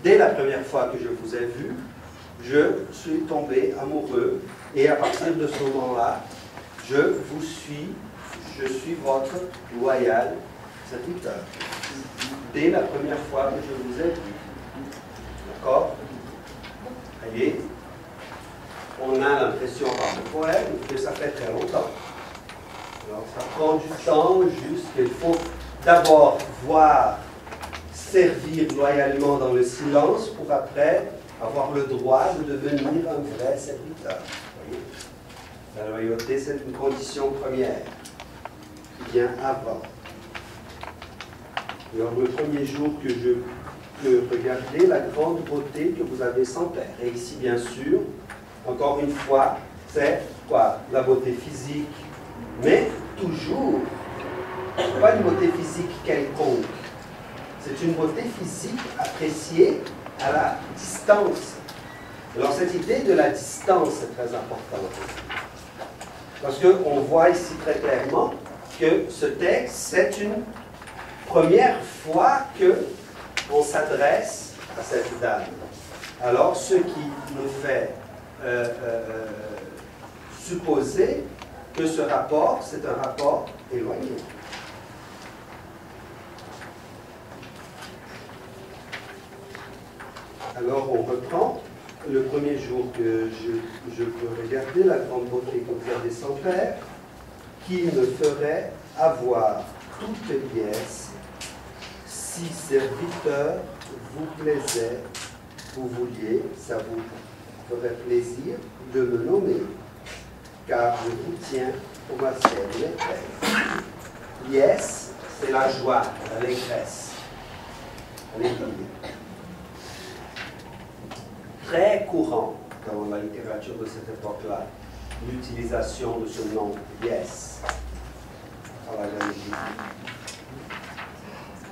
dès la première fois que je vous ai vu, je suis tombé amoureux et à partir de ce moment-là, je suis votre loyal serviteur. Dès la première fois que je vous ai vu. D'accord? Voyez, on a l'impression par le poème que ça fait très longtemps. Alors ça prend du temps, juste qu'il faut d'abord voir servir loyalement dans le silence pour après avoir le droit de devenir un vrai serviteur. Voyez? La loyauté, c'est une condition première qui vient avant. Alors, le premier jour que je peux regarder la grande beauté que vous avez sans père. Et ici, bien sûr, encore une fois, c'est quoi? La beauté physique, mais toujours, pas une beauté physique quelconque. C'est une beauté physique appréciée à la distance. Alors, cette idée de la distance est très importante. Parce qu'on voit ici très clairement que ce texte, c'est une première fois qu'on s'adresse à cette dame. Alors, ce qui nous fait supposer que ce rapport, c'est un rapport éloigné. Alors on reprend. Le premier jour que je peux regarder la grande beauté que vous avez sans père, qui me ferait avoir toute liesse, si serviteur vous plaisait, vous vouliez, ça vous ferait plaisir de me nommer, car je vous tiens pour ma chère maîtresse. Liesse, c'est la joie, l'allégresse. Très courant dans la littérature de cette époque-là, l'utilisation de ce nom Liesse à la Galilée.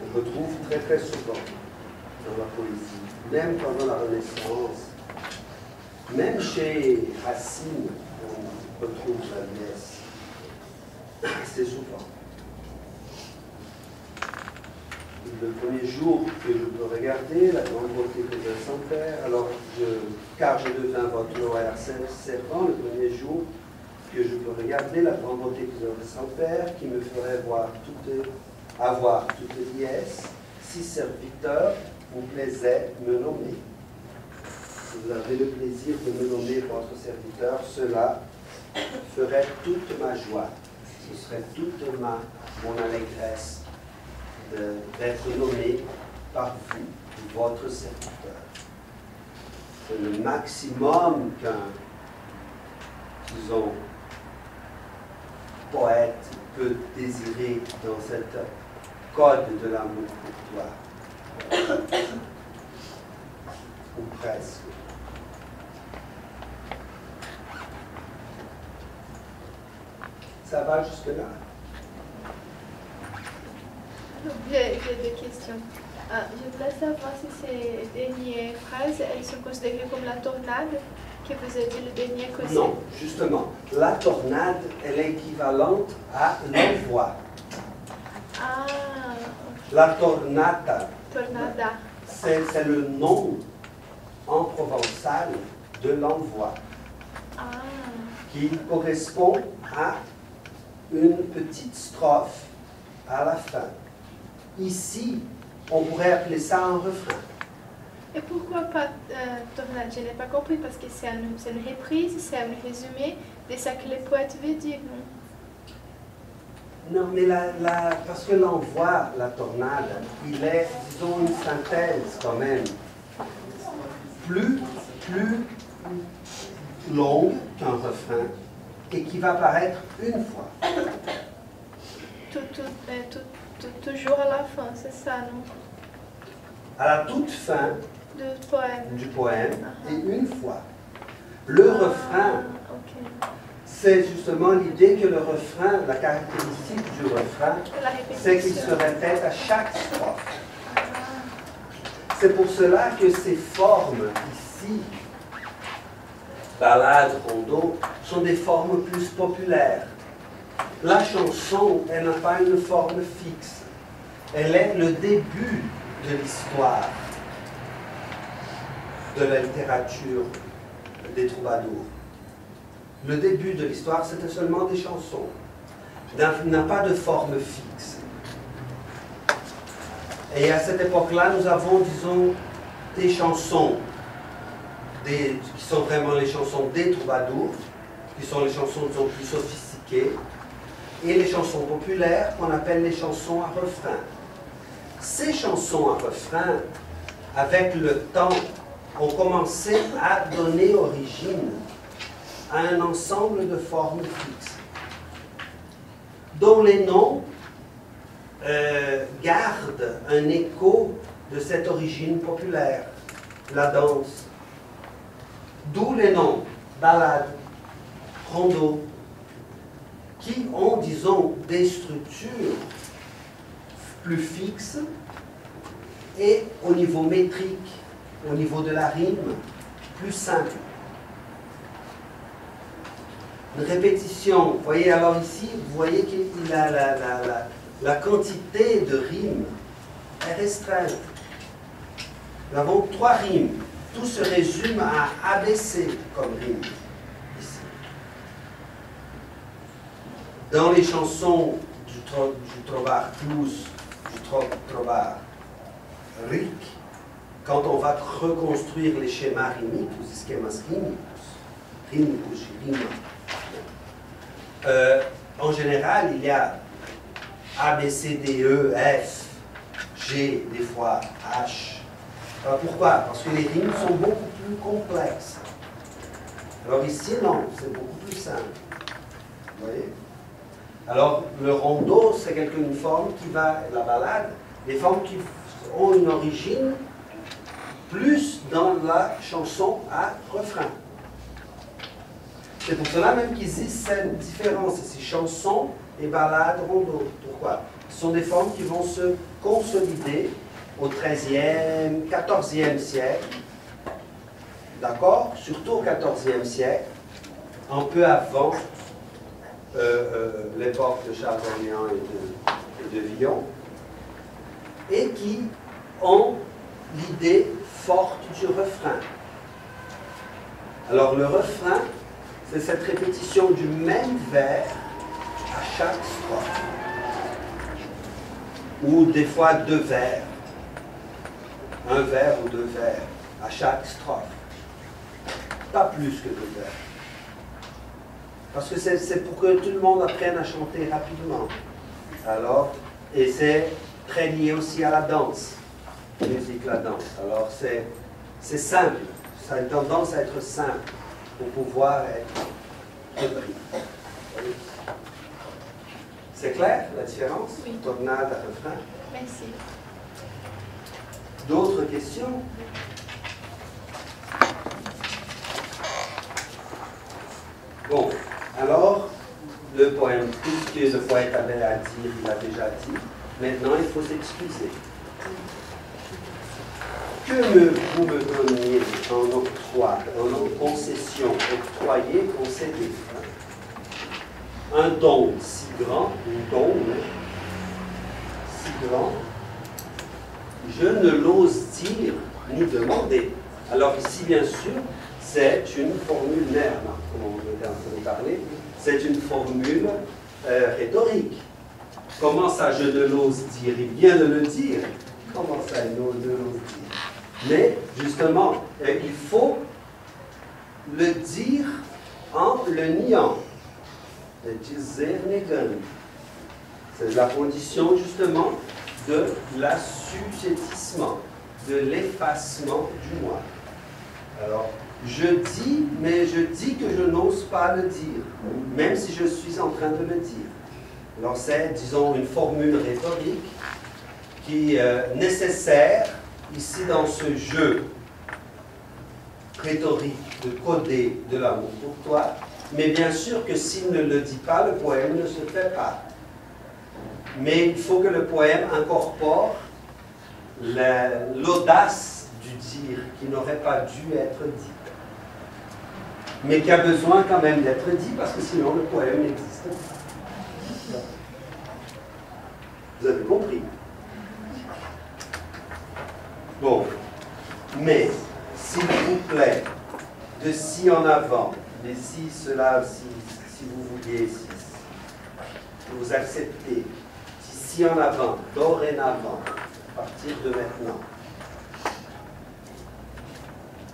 On le trouve très très souvent dans la poésie, même pendant la Renaissance, même chez Racine, on retrouve la liesse. C'est souvent. Le premier jour que je peux regarder la grande beauté que j'ai sans père, alors car je devins votre loyal servant, le premier jour que je peux regarder la grande beauté que j'ai sans père, qui me ferait avoir toute liesse, si serviteur vous plaisait me nommer. Si vous avez le plaisir de me nommer votre serviteur, cela ferait toute ma joie. Ce serait toute mon allégresse d'être nommé par vous, votre serviteur. C'est le maximum qu'un, disons, poète peut désirer dans cette code de l'amour courtois. Ou presque. Ça va jusque-là? J'ai deux questions. Je voulais savoir si ces dernières phrases, elles sont considérées comme la tornade que vous avez dit le dernier côté. Non, justement. La tornade, elle est équivalente à l'envoi. Ah, La tornata. tornada. C'est le nom en provençal de l'envoi, Ah, qui correspond à une petite strophe à la fin. Ici, on pourrait appeler ça un refrain. et pourquoi pas tornade? Je n'ai pas compris parce que c'est une reprise, c'est un résumé de ce que les poètes veulent dire, non? Non, mais parce que l'envoi, la tornade, il est, disons, une synthèse quand même, plus longue qu'un refrain et qui va paraître une fois. Toujours à la fin, c'est ça, non? À la toute fin Du poème. du poème et une fois. Le refrain, Ok. c'est justement l'idée que le refrain, la caractéristique du refrain, La c'est qu'il se répétition. répète à chaque strophe. C'est pour cela que ces formes ici, ballade, rondeau, sont des formes plus populaires. La chanson, elle n'a pas une forme fixe. Elle est le début de l'histoire de la littérature des troubadours. Le début de l'histoire, c'était seulement des chansons. Il n'a pas de forme fixe. Et à cette époque-là, nous avons, disons, des chansons qui sont vraiment les chansons des troubadours, qui sont les chansons, disons, plus sophistiquées, et les chansons populaires qu'on appelle les chansons à refrain. Ces chansons à refrain, avec le temps, ont commencé à donner origine à un ensemble de formes fixes, dont les noms gardent un écho de cette origine populaire, la danse. D'où les noms ballade, rondeau, qui ont, disons, des structures plus fixes et au niveau métrique, au niveau de la rime, plus simple. Une répétition, vous voyez alors ici, vous voyez qu'il a la quantité de rimes est restreinte. Nous avons 3 rimes. Tout se résume à ABC comme rime, ici. Dans les chansons du Trovar Plus, du Trovar Ric, quand on va reconstruire les schémas rhythmiques, les schémas rhythmicus, en général, il y a A, B, C, D, E, F, G, des fois H. Alors pourquoi? Parce que les rimes sont beaucoup plus complexes. Alors ici, non, c'est beaucoup plus simple. Vous voyez? Alors, le rondeau, c'est une forme qui va, la ballade, des formes qui ont une origine plus dans la chanson à refrain. C'est pour cela même qu'il existe cette différence ici, chanson et ballade rondeau. Pourquoi? Ce sont des formes qui vont se consolider au XIIIe, XIVe siècle, d'accord? Surtout au XIVe siècle, un peu avant l'époque de Charles d'Orléans et de Villon, et qui ont l'idée forte du refrain. Alors le refrain, c'est cette répétition du même vers à chaque strophe, ou des fois deux vers, un vers ou deux vers à chaque strophe, pas plus que deux vers. Parce que c'est pour que tout le monde apprenne à chanter rapidement. Alors, et c'est très lié aussi à la danse, la musique, la danse. Alors c'est simple, ça a une tendance à être simple pour pouvoir être repris. C'est clair la différence? Oui. Tornade à refrain. Merci. D'autres questions? Bon, alors, le poème, tout ce que le poète avait à dire, il a déjà dit. Maintenant, il faut s'excuser. Que vous me donniez en octroi, en concession, octroyer, concéder. Un don si grand, un don si grand, je ne l'ose dire ni demander. Alors ici, bien sûr, c'est une formule nerve, comme on était en train de parler, c'est une formule rhétorique. Comment ça, je ne l'ose dire? Il vient de le dire. Comment ça, je ne l'ose dire? Mais, justement, il faut le dire en le niant. C'est la condition, justement, de l'assujettissement, de l'effacement du moi. Alors, je dis, mais je dis que je n'ose pas le dire, même si je suis en train de le dire. Alors, c'est, disons, une formule rhétorique qui est nécessaire ici dans ce jeu rhétorique de coder de l'amour pour toi. Mais bien sûr que s'il ne le dit pas, le poème ne se fait pas. Mais il faut que le poème incorpore l'audace du dire qui n'aurait pas dû être dit. Mais qui a besoin quand même d'être dit parce que sinon le poème n'existe pas. Vous avez compris? Bon, mais s'il vous plaît, de ci en avant, mais si cela, si vous vouliez, si vous acceptez, si en avant, dorénavant, à partir de maintenant,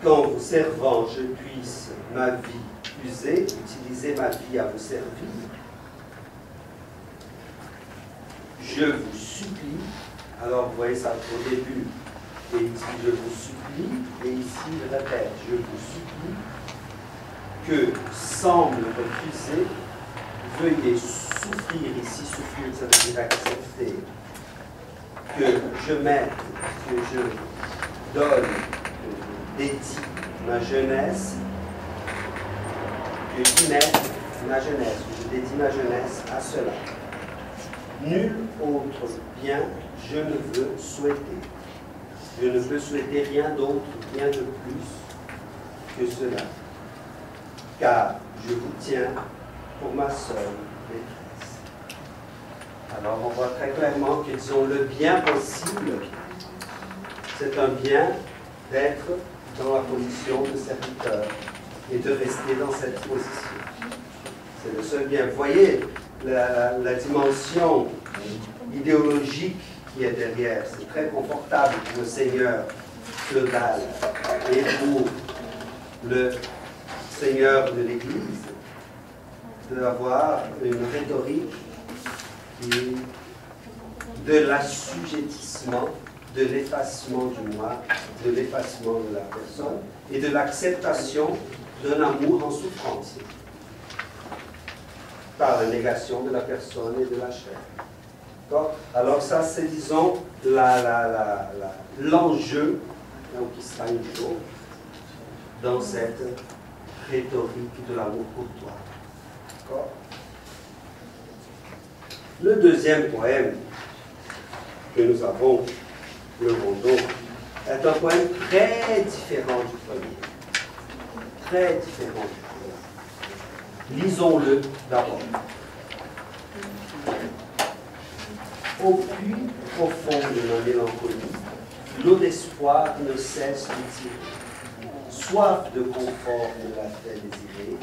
qu'en vous servant, je puisse ma vie user, utiliser ma vie à vous servir, je vous supplie, alors vous voyez ça au début, et il dit je vous supplie, et ici il répète, je vous supplie, que semble refuser, veuillez souffrir, ici souffrir ça veut dire accepter, que je mette, que je donne, dédie ma jeunesse, que je mette ma jeunesse, que je dédie ma jeunesse à cela. Nul autre bien je ne veux souhaiter. Je ne veux souhaiter rien d'autre, rien de plus que cela. Car je vous tiens pour ma seule maîtresse. Alors on voit très clairement qu'ils ont le bien possible. C'est un bien d'être dans la position de serviteur et de rester dans cette position. C'est le seul bien. Vous voyez la dimension idéologique qui est derrière. C'est très confortable pour le Seigneur féodale et pour le seigneur de l'Église d'avoir une rhétorique qui de l'assujettissement, de l'effacement du moi, de l'effacement de la personne et de l'acceptation d'un amour en souffrance par la négation de la personne et de la chair. Alors ça, c'est, disons, l'enjeu qui sera une chose dans cette rhétorique de l'amour courtois. Le deuxième poème que nous avons, le Rondeau, est un poème très différent du premier. Très différent du premier. Lisons-le d'abord. Au puits profond de ma mélancolie, l'eau d'espoir ne cesse de tirer. Soif de confort me la fait désirer,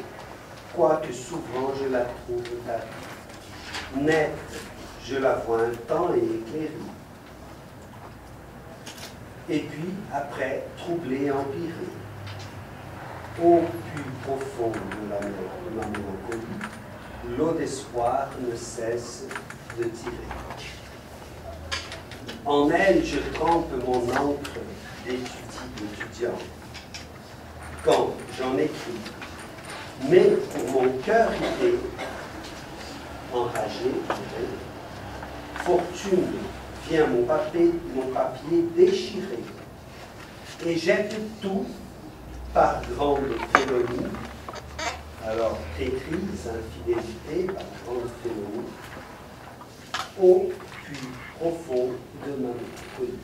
quoique souvent je la trouve tarie. Nette, je la vois un temps et éclairée. Et puis, après, troublée et empirée. Au puits profond de ma mélancolie, l'eau d'espoir ne cesse de tirer. En elle, je trempe mon encre d'étudiant. Quand j'en écris, mais pour mon cœur idée, enragé, fortune vient mon papier déchiré et jette tout par grande félonie. Alors, traîtrise, infidélité, par grande félonie, au puits profond de ma mélancolie.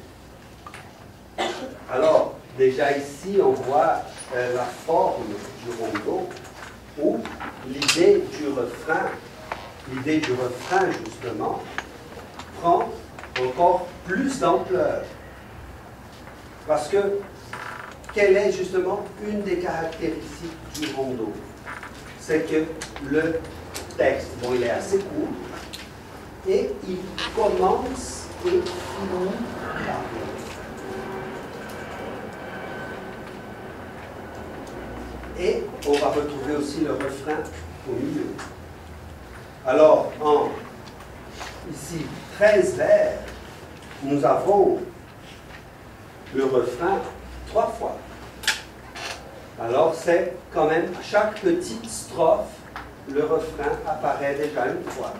Alors, déjà ici, on voit la forme du rondeau où l'idée du refrain justement, prend encore plus d'ampleur. Parce que, quelle est justement une des caractéristiques du rondeau? C'est que le texte, bon, il est assez court, et il commence et finit par et on va retrouver aussi le refrain au milieu. Alors, en ici 13 vers, nous avons le refrain 3 fois. Alors, c'est quand même, à chaque petite strophe, le refrain apparaît déjà une fois.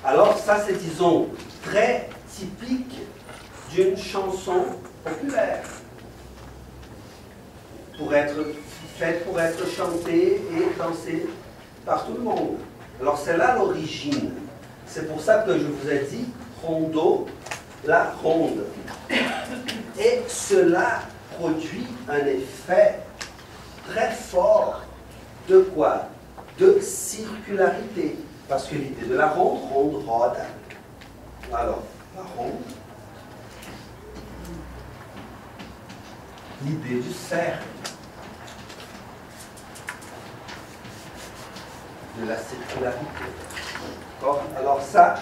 Alors, ça, c'est, disons, très typique d'une chanson populaire. Faite pour être chantée et dansée par tout le monde. Alors, c'est là l'origine. C'est pour ça que je vous ai dit rondeau, la ronde. Et cela produit un effet très fort de quoi? De circularité. Parce que l'idée de la ronde, rode. Alors, la ronde. L'idée du cercle. De la circularité. Alors ça,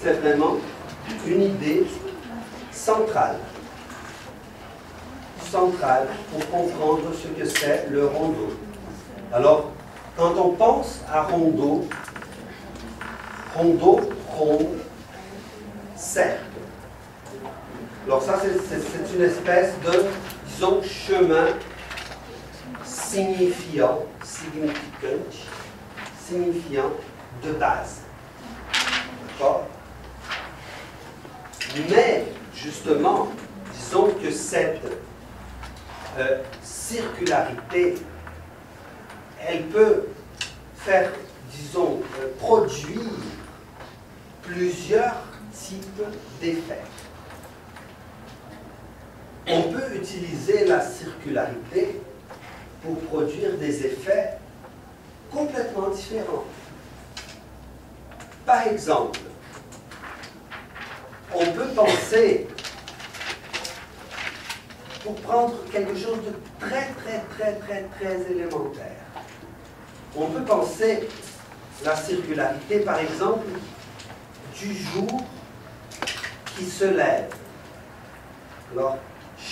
c'est vraiment une idée centrale. Centrale pour comprendre ce que c'est le rondeau. Alors, quand on pense à rondeau, ronde, cercle. Alors ça, c'est une espèce de, disons, chemin signifiant de base. D'accord? Mais, justement, disons que cette circularité, elle peut faire, disons, produire plusieurs types d'effets. On peut utiliser la circularité pour produire des effets complètement différents. Par exemple, on peut penser, pour prendre quelque chose de très élémentaire, on peut penser la circularité, par exemple, du jour qui se lève. Alors,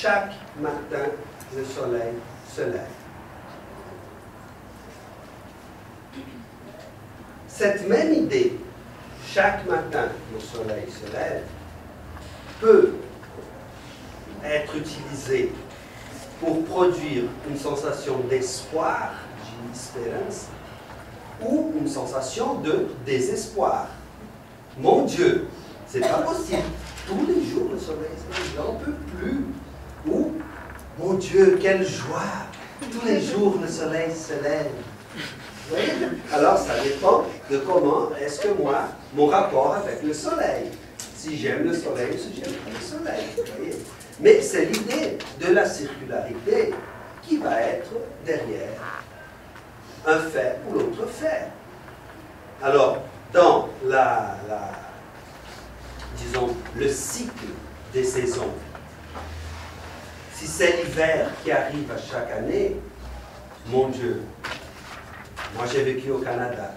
chaque matin, le soleil se lève. Cette même idée, chaque matin, le soleil se lève, peut être utilisée pour produire une sensation d'espoir, d'espérance, ou une sensation de désespoir. Mon Dieu, c'est pas possible. Tous les jours, le soleil se lève, j'en peux plus. Ou, mon Dieu, quelle joie. Tous les jours, le soleil se lève. Vous voyez? Alors, ça dépend de comment est-ce que moi, mon rapport avec le soleil. Si j'aime le soleil ou si j'aime pas le soleil. Vous voyez? Mais c'est l'idée de la circularité qui va être derrière un fait ou l'autre fait. Alors, dans disons, le cycle des saisons, si c'est l'hiver qui arrive à chaque année, mon Dieu, moi j'ai vécu au Canada,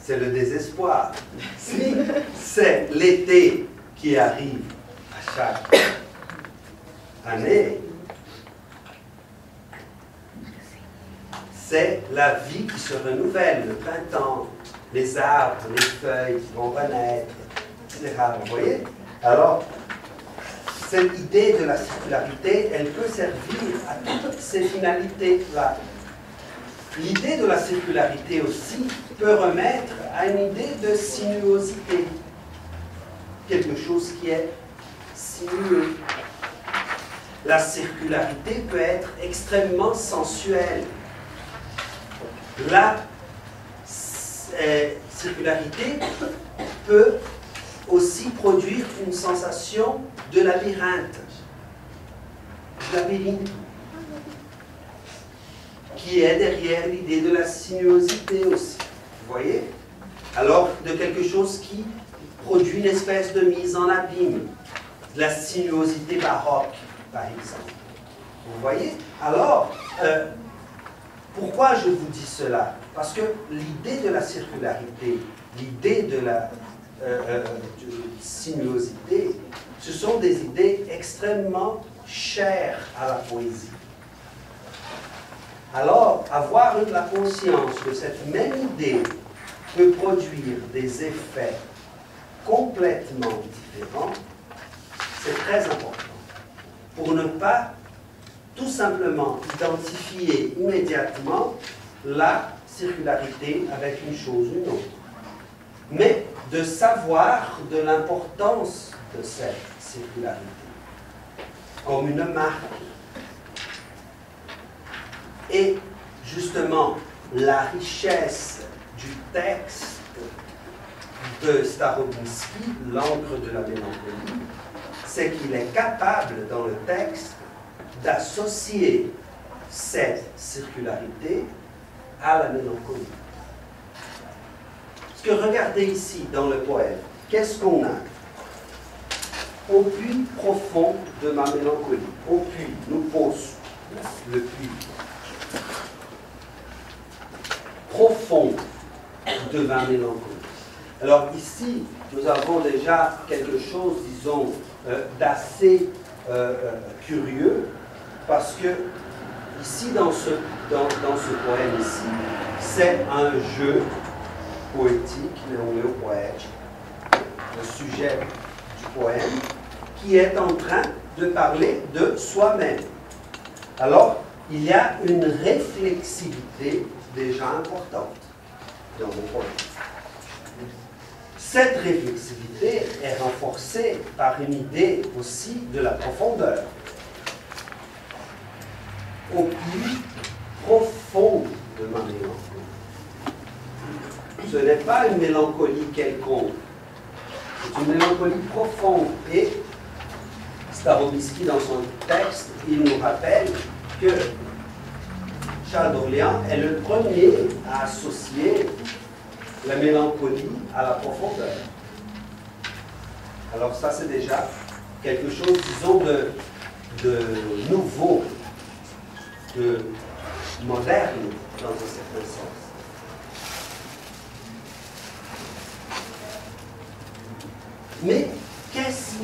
c'est le désespoir. Si c'est l'été qui arrive à chaque année, c'est la vie qui se renouvelle, le printemps, les arbres, les feuilles qui vont renaître, etc. Vous voyez? Alors, cette idée de la circularité, elle peut servir à toutes ces finalités-là. L'idée de la circularité aussi peut remettre à une idée de sinuosité. Quelque chose qui est sinueux. La circularité peut être extrêmement sensuelle. La circularité peut aussi produire une sensation de labyrinthe, qui est derrière l'idée de la sinuosité aussi. Vous voyez? Alors, de quelque chose qui produit une espèce de mise en abîme, de la sinuosité baroque, par exemple. Vous voyez? Alors, pourquoi je vous dis cela? Parce que l'idée de la circularité, l'idée de la sinuosité, ce sont des idées extrêmement chères à la poésie. Alors, avoir la conscience que cette même idée peut produire des effets complètement différents, c'est très important. Pour ne pas tout simplement identifier immédiatement la circularité avec une chose ou une autre, mais de savoir de l'importance de cette circularité comme une marque. Et justement, la richesse du texte de Starobinsky, l'encre de la mélancolie, c'est qu'il est capable dans le texte d'associer cette circularité à la mélancolie. Parce que regardez ici dans le poème, qu'est-ce qu'on a? Au puits profond de ma mélancolie. Au puits, nous pose le puits. Profond de ma mélancolie. Alors ici, nous avons déjà quelque chose, disons, d'assez curieux, parce que ici, dans ce poème ici, c'est un jeu poétique, néo-poète, le sujet du poème, qui est en train de parler de soi-même. Alors, il y a une réflexivité déjà importante dans mon poème. Cette réflexivité est renforcée par une idée aussi de la profondeur. Au plus profond de ma mélancolie. Ce n'est pas une mélancolie quelconque, c'est une mélancolie profonde. Et Starobinsky, dans son texte, il nous rappelle que Charles d'Orléans est le premier à associer la mélancolie à la profondeur. Alors ça, c'est déjà quelque chose, disons, de nouveau, de moderne, dans un certain sens. Mais qu'est-ce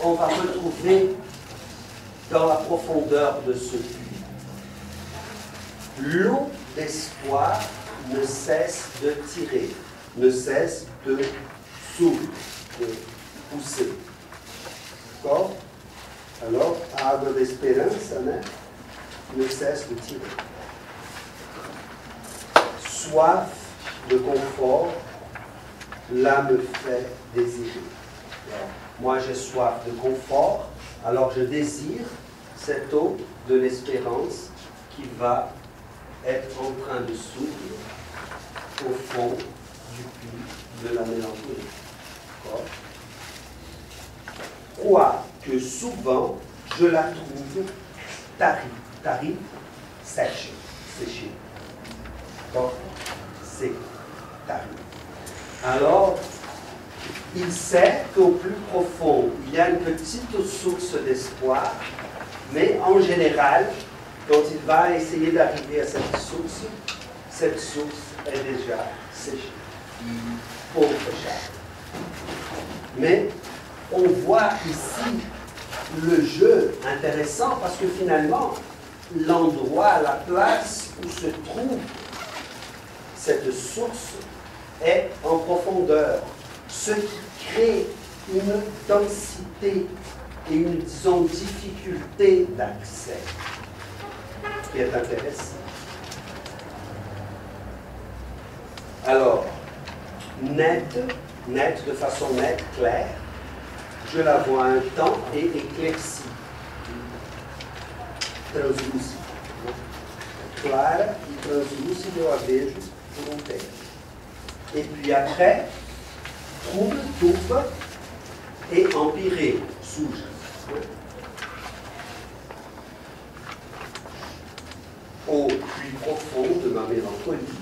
qu'on va retrouver dans la profondeur de ce puits. L'eau d'espoir ne cesse de tirer, ne cesse de s'ouvrir, de pousser. D'accord? Alors, água d'espérança, né, ne cesse de tirer. Soif de confort, là me fait désirer. Alors, moi, j'ai soif de confort, alors je désire cette eau de l'espérance qui va être en train de s'ouvrir au fond du puits de la mélancolie. Quoique souvent je la trouve tarie, sèche, séchée. C'est tarie. Alors, il sait qu'au plus profond, il y a une petite source d'espoir, mais en général, quand il va essayer d'arriver à cette source est déjà séchée. Pauvre chair. Mais on voit ici le jeu intéressant parce que finalement, l'endroit, la place où se trouve cette source est en profondeur, ce qui crée une densité et une, disons, difficulté d'accès qui est intéressant. Alors, nette, de façon nette, claire, je la vois un temps et éclaircie, translúcida. Clara e translúcida eu a vejo por tempo. Et puis après, trouble, turva et empirée, suja. Au plus profond de ma mélancolie,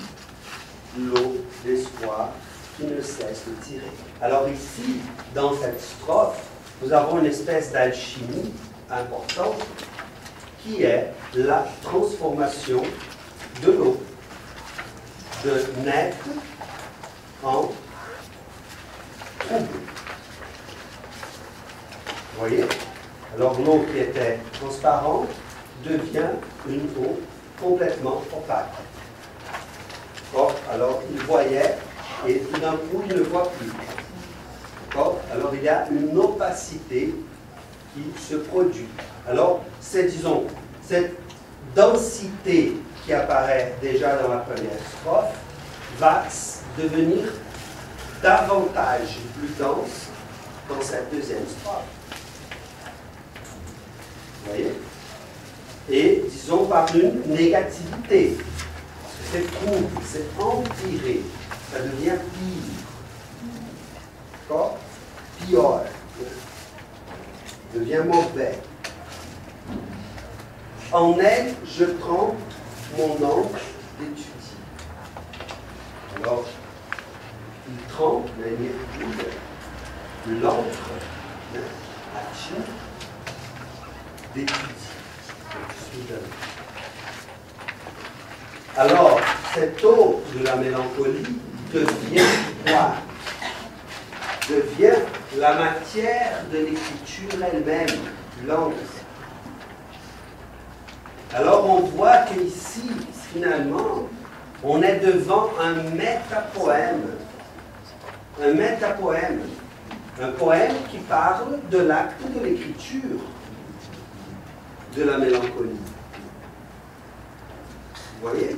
l'eau d'espoir qui ne cesse de tirer. Alors ici, dans cette strophe, nous avons une espèce d'alchimie importante qui est la transformation de l'eau de nette en trouble. Vous voyez? Alors l'eau qui était transparente devient une eau complètement opaque. Or, alors il voyait et tout d'un coup il ne voit plus. Alors il y a une opacité qui se produit. Alors c'est, disons, cette densité qui apparaît déjà dans la première strophe va devenir davantage plus dense dans cette deuxième strophe. Vous voyez? Et disons par une négativité. Parce que c'est trouble, c'est empiré, ça devient pire. D'accord? Pior. Devient mauvais. En elle, je trempe mon encre d'étudier. Alors, il trempe, mais il l'encre, d'étudier. Alors, cette eau de la mélancolie devient quoi? Devient la matière de l'écriture elle-même, l'encre. Alors on voit qu'ici, finalement, on est devant un métapoème. Un métapoème. Un poème qui parle de l'acte de l'écriture de la mélancolie. Vous voyez?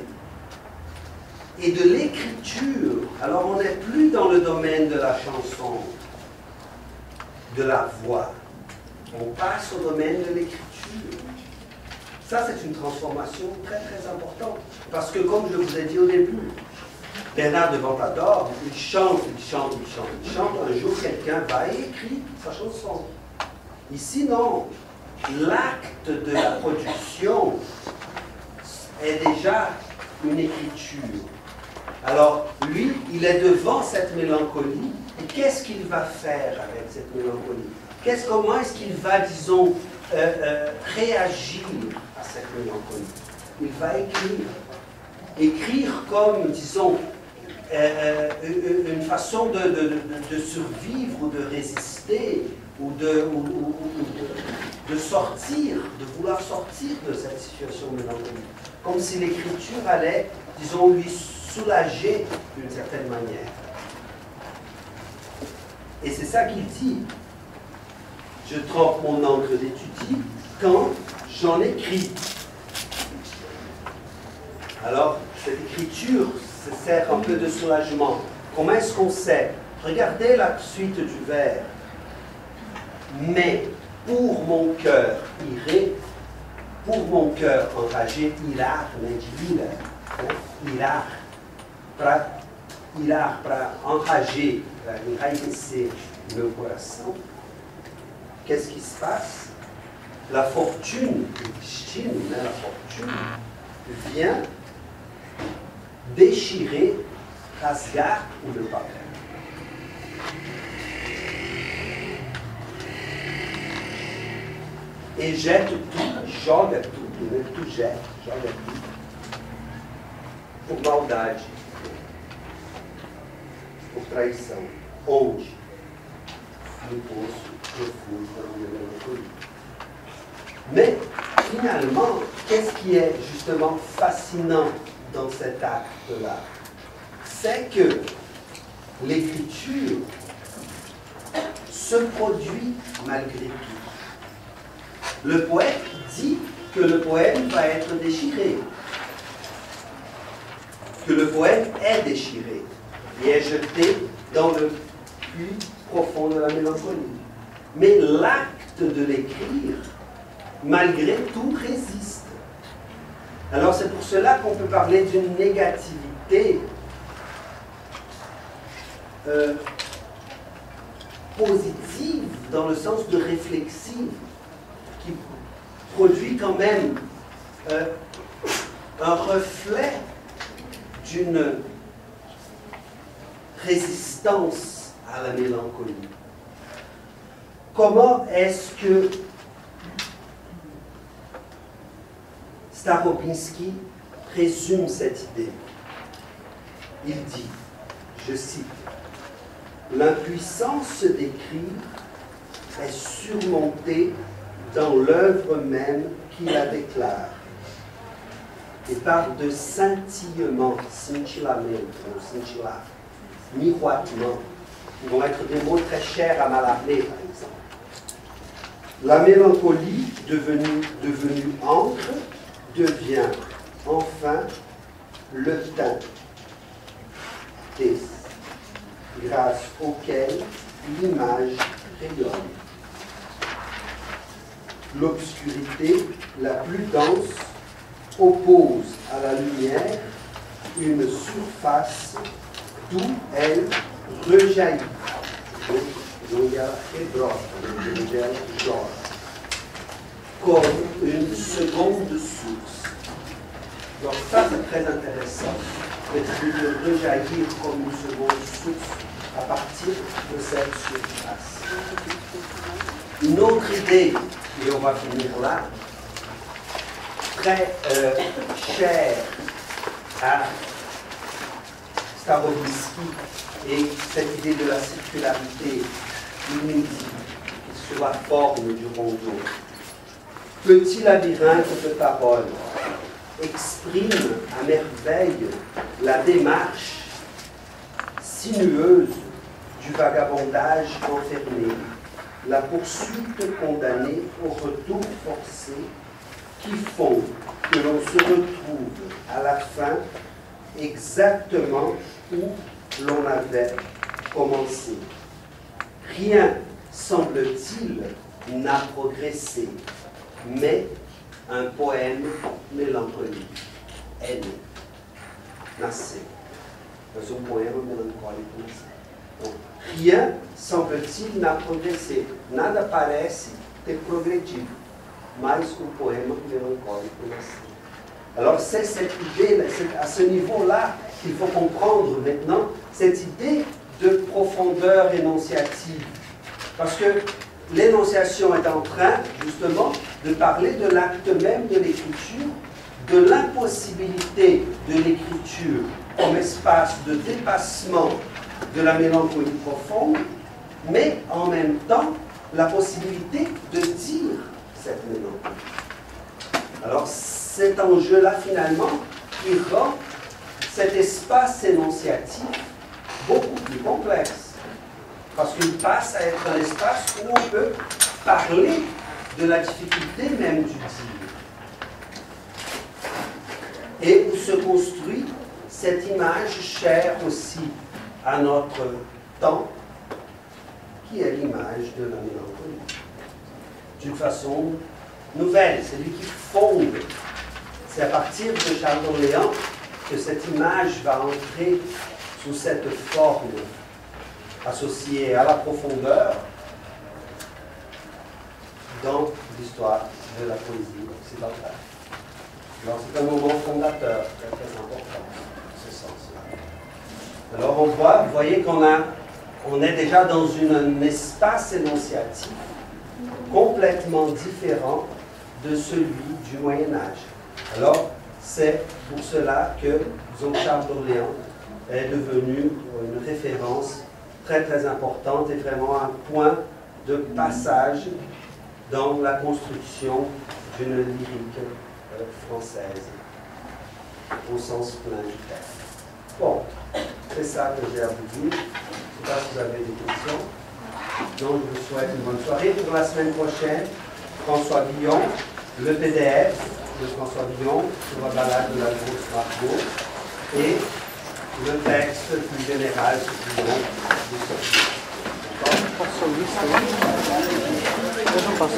Et de l'écriture. Alors on n'est plus dans le domaine de la chanson, de la voix. On passe au domaine de l'écriture. Ça, c'est une transformation très très importante. Parce que comme je vous ai dit au début, Bernard de Ventador, il chante. Un jour, quelqu'un va et écrit sa chanson. Ici, non. L'acte de la production est déjà une écriture. Alors, lui, il est devant cette mélancolie. Et qu'est-ce qu'il va faire avec cette mélancolie? Comment est-ce qu'il va, disons, réagir à cette mélancolie? Il va écrire. Écrire comme, disons, une façon de survivre ou de résister ou de de sortir, de vouloir sortir de cette situation mélancolique. Comme si l'écriture allait, disons, lui soulager d'une certaine manière. Et c'est ça qu'il dit. Je trempe mon encre d'étudie quand j'en écris. Alors, cette écriture se sert un peu de soulagement. Comment est-ce qu'on sait? Regardez la suite du vers. Mais pour mon cœur iré, pour mon cœur enragé, irar, irar, para enrager, para enraivecer meu coração. Qu'est-ce qui se passe? La fortune, le destino, la fortune, vient déchirer, rasgar le papel. Et jette tout, joga tudo, né? Tu jeta, joga tudo. Por maldade, por traição. Onde? No poço profundo da mélancolie. Mais finalement, qu'est-ce qui est justement fascinant dans cet acte-là? C'est que l'écriture se produit malgré tout. Le poète dit que le poème va être déchiré, que le poème est déchiré et est jeté dans le puits profond de la mélancolie. Mais l'acte de l'écrire, malgré tout, résiste. Alors c'est pour cela qu'on peut parler d'une négativité positive dans le sens de réflexive, qui produit quand même un reflet d'une résistance à la mélancolie. Comment est-ce que Starobinsky résume cette idée? Il dit, je cite, « L'impuissance d'écrire est surmontée dans l'œuvre même qui la déclare. » Et parle de scintillement, cintillamento, cintillar, miroitement, qui vont être des mots très chers à Mallarmé, par exemple. La mélancolie, devenue encre, devient enfin le teint, grâce auquel l'image rayonne. L'obscurité la plus dense oppose à la lumière une surface d'où elle rejaillit. Comme une seconde source. Donc ça c'est très intéressant, de rejaillir comme une seconde source à partir de cette surface. Une autre idée, et on va finir là, très chère à Starobinsky, et cette idée de la circularité inutile qui sur la forme du rondeau. Petit labyrinthe de paroles exprime à merveille la démarche sinueuse du vagabondage enfermé, la poursuite condamnée au retour forcé, qui font que l'on se retrouve à la fin exactement où l'on avait commencé. Rien, semble-t-il, n'a progressé, mais un poème mélancolique est né, nasceu. Mas poema melancólico nasceu. Donc, rien, semble-t-il, n'a progressé. Nada parece ter progredido, mais poema mélancolique nasceu. Alors c'est cette idée, à ce niveau-là qu'il faut comprendre maintenant, cette idée de profondeur énonciative. Parce que l'énonciation est en train, justement, de parler de l'acte même de l'écriture, de l'impossibilité de l'écriture comme espace de dépassement de la mélancolie profonde, mais en même temps, la possibilité de dire cette mélancolie. Alors, cet enjeu-là, finalement, qui rend cet espace énonciatif beaucoup plus complexe. Parce qu'il passe à être un espace où on peut parler de la difficulté même du dire. Et où se construit cette image chère aussi à notre temps, qui est l'image de la mélancolie. D'une façon nouvelle, c'est lui qui fonde. C'est à partir de Charles d'Orléans que cette image va entrer sous cette forme associée à la profondeur dans l'histoire de la poésie occidentale. Alors c'est un moment fondateur très très important en ce sens-là. Alors on voit, vous voyez on est déjà dans un espace énonciatif complètement différent de celui du Moyen-Âge. Alors, c'est pour cela que, disons, Charles d'Orléans est devenu une référence très très importante et vraiment un point de passage dans la construction d'une lyrique française, au sens plein du terme. Bon, c'est ça que j'ai à vous dire. Je ne sais pas si vous avez des questions. Donc, je vous souhaite une bonne soirée. Pour la semaine prochaine, François Villon, le PDF de François Villon sur la balade de la grosse Margot et le texte plus général sur Villon de Sophie. D'accord ?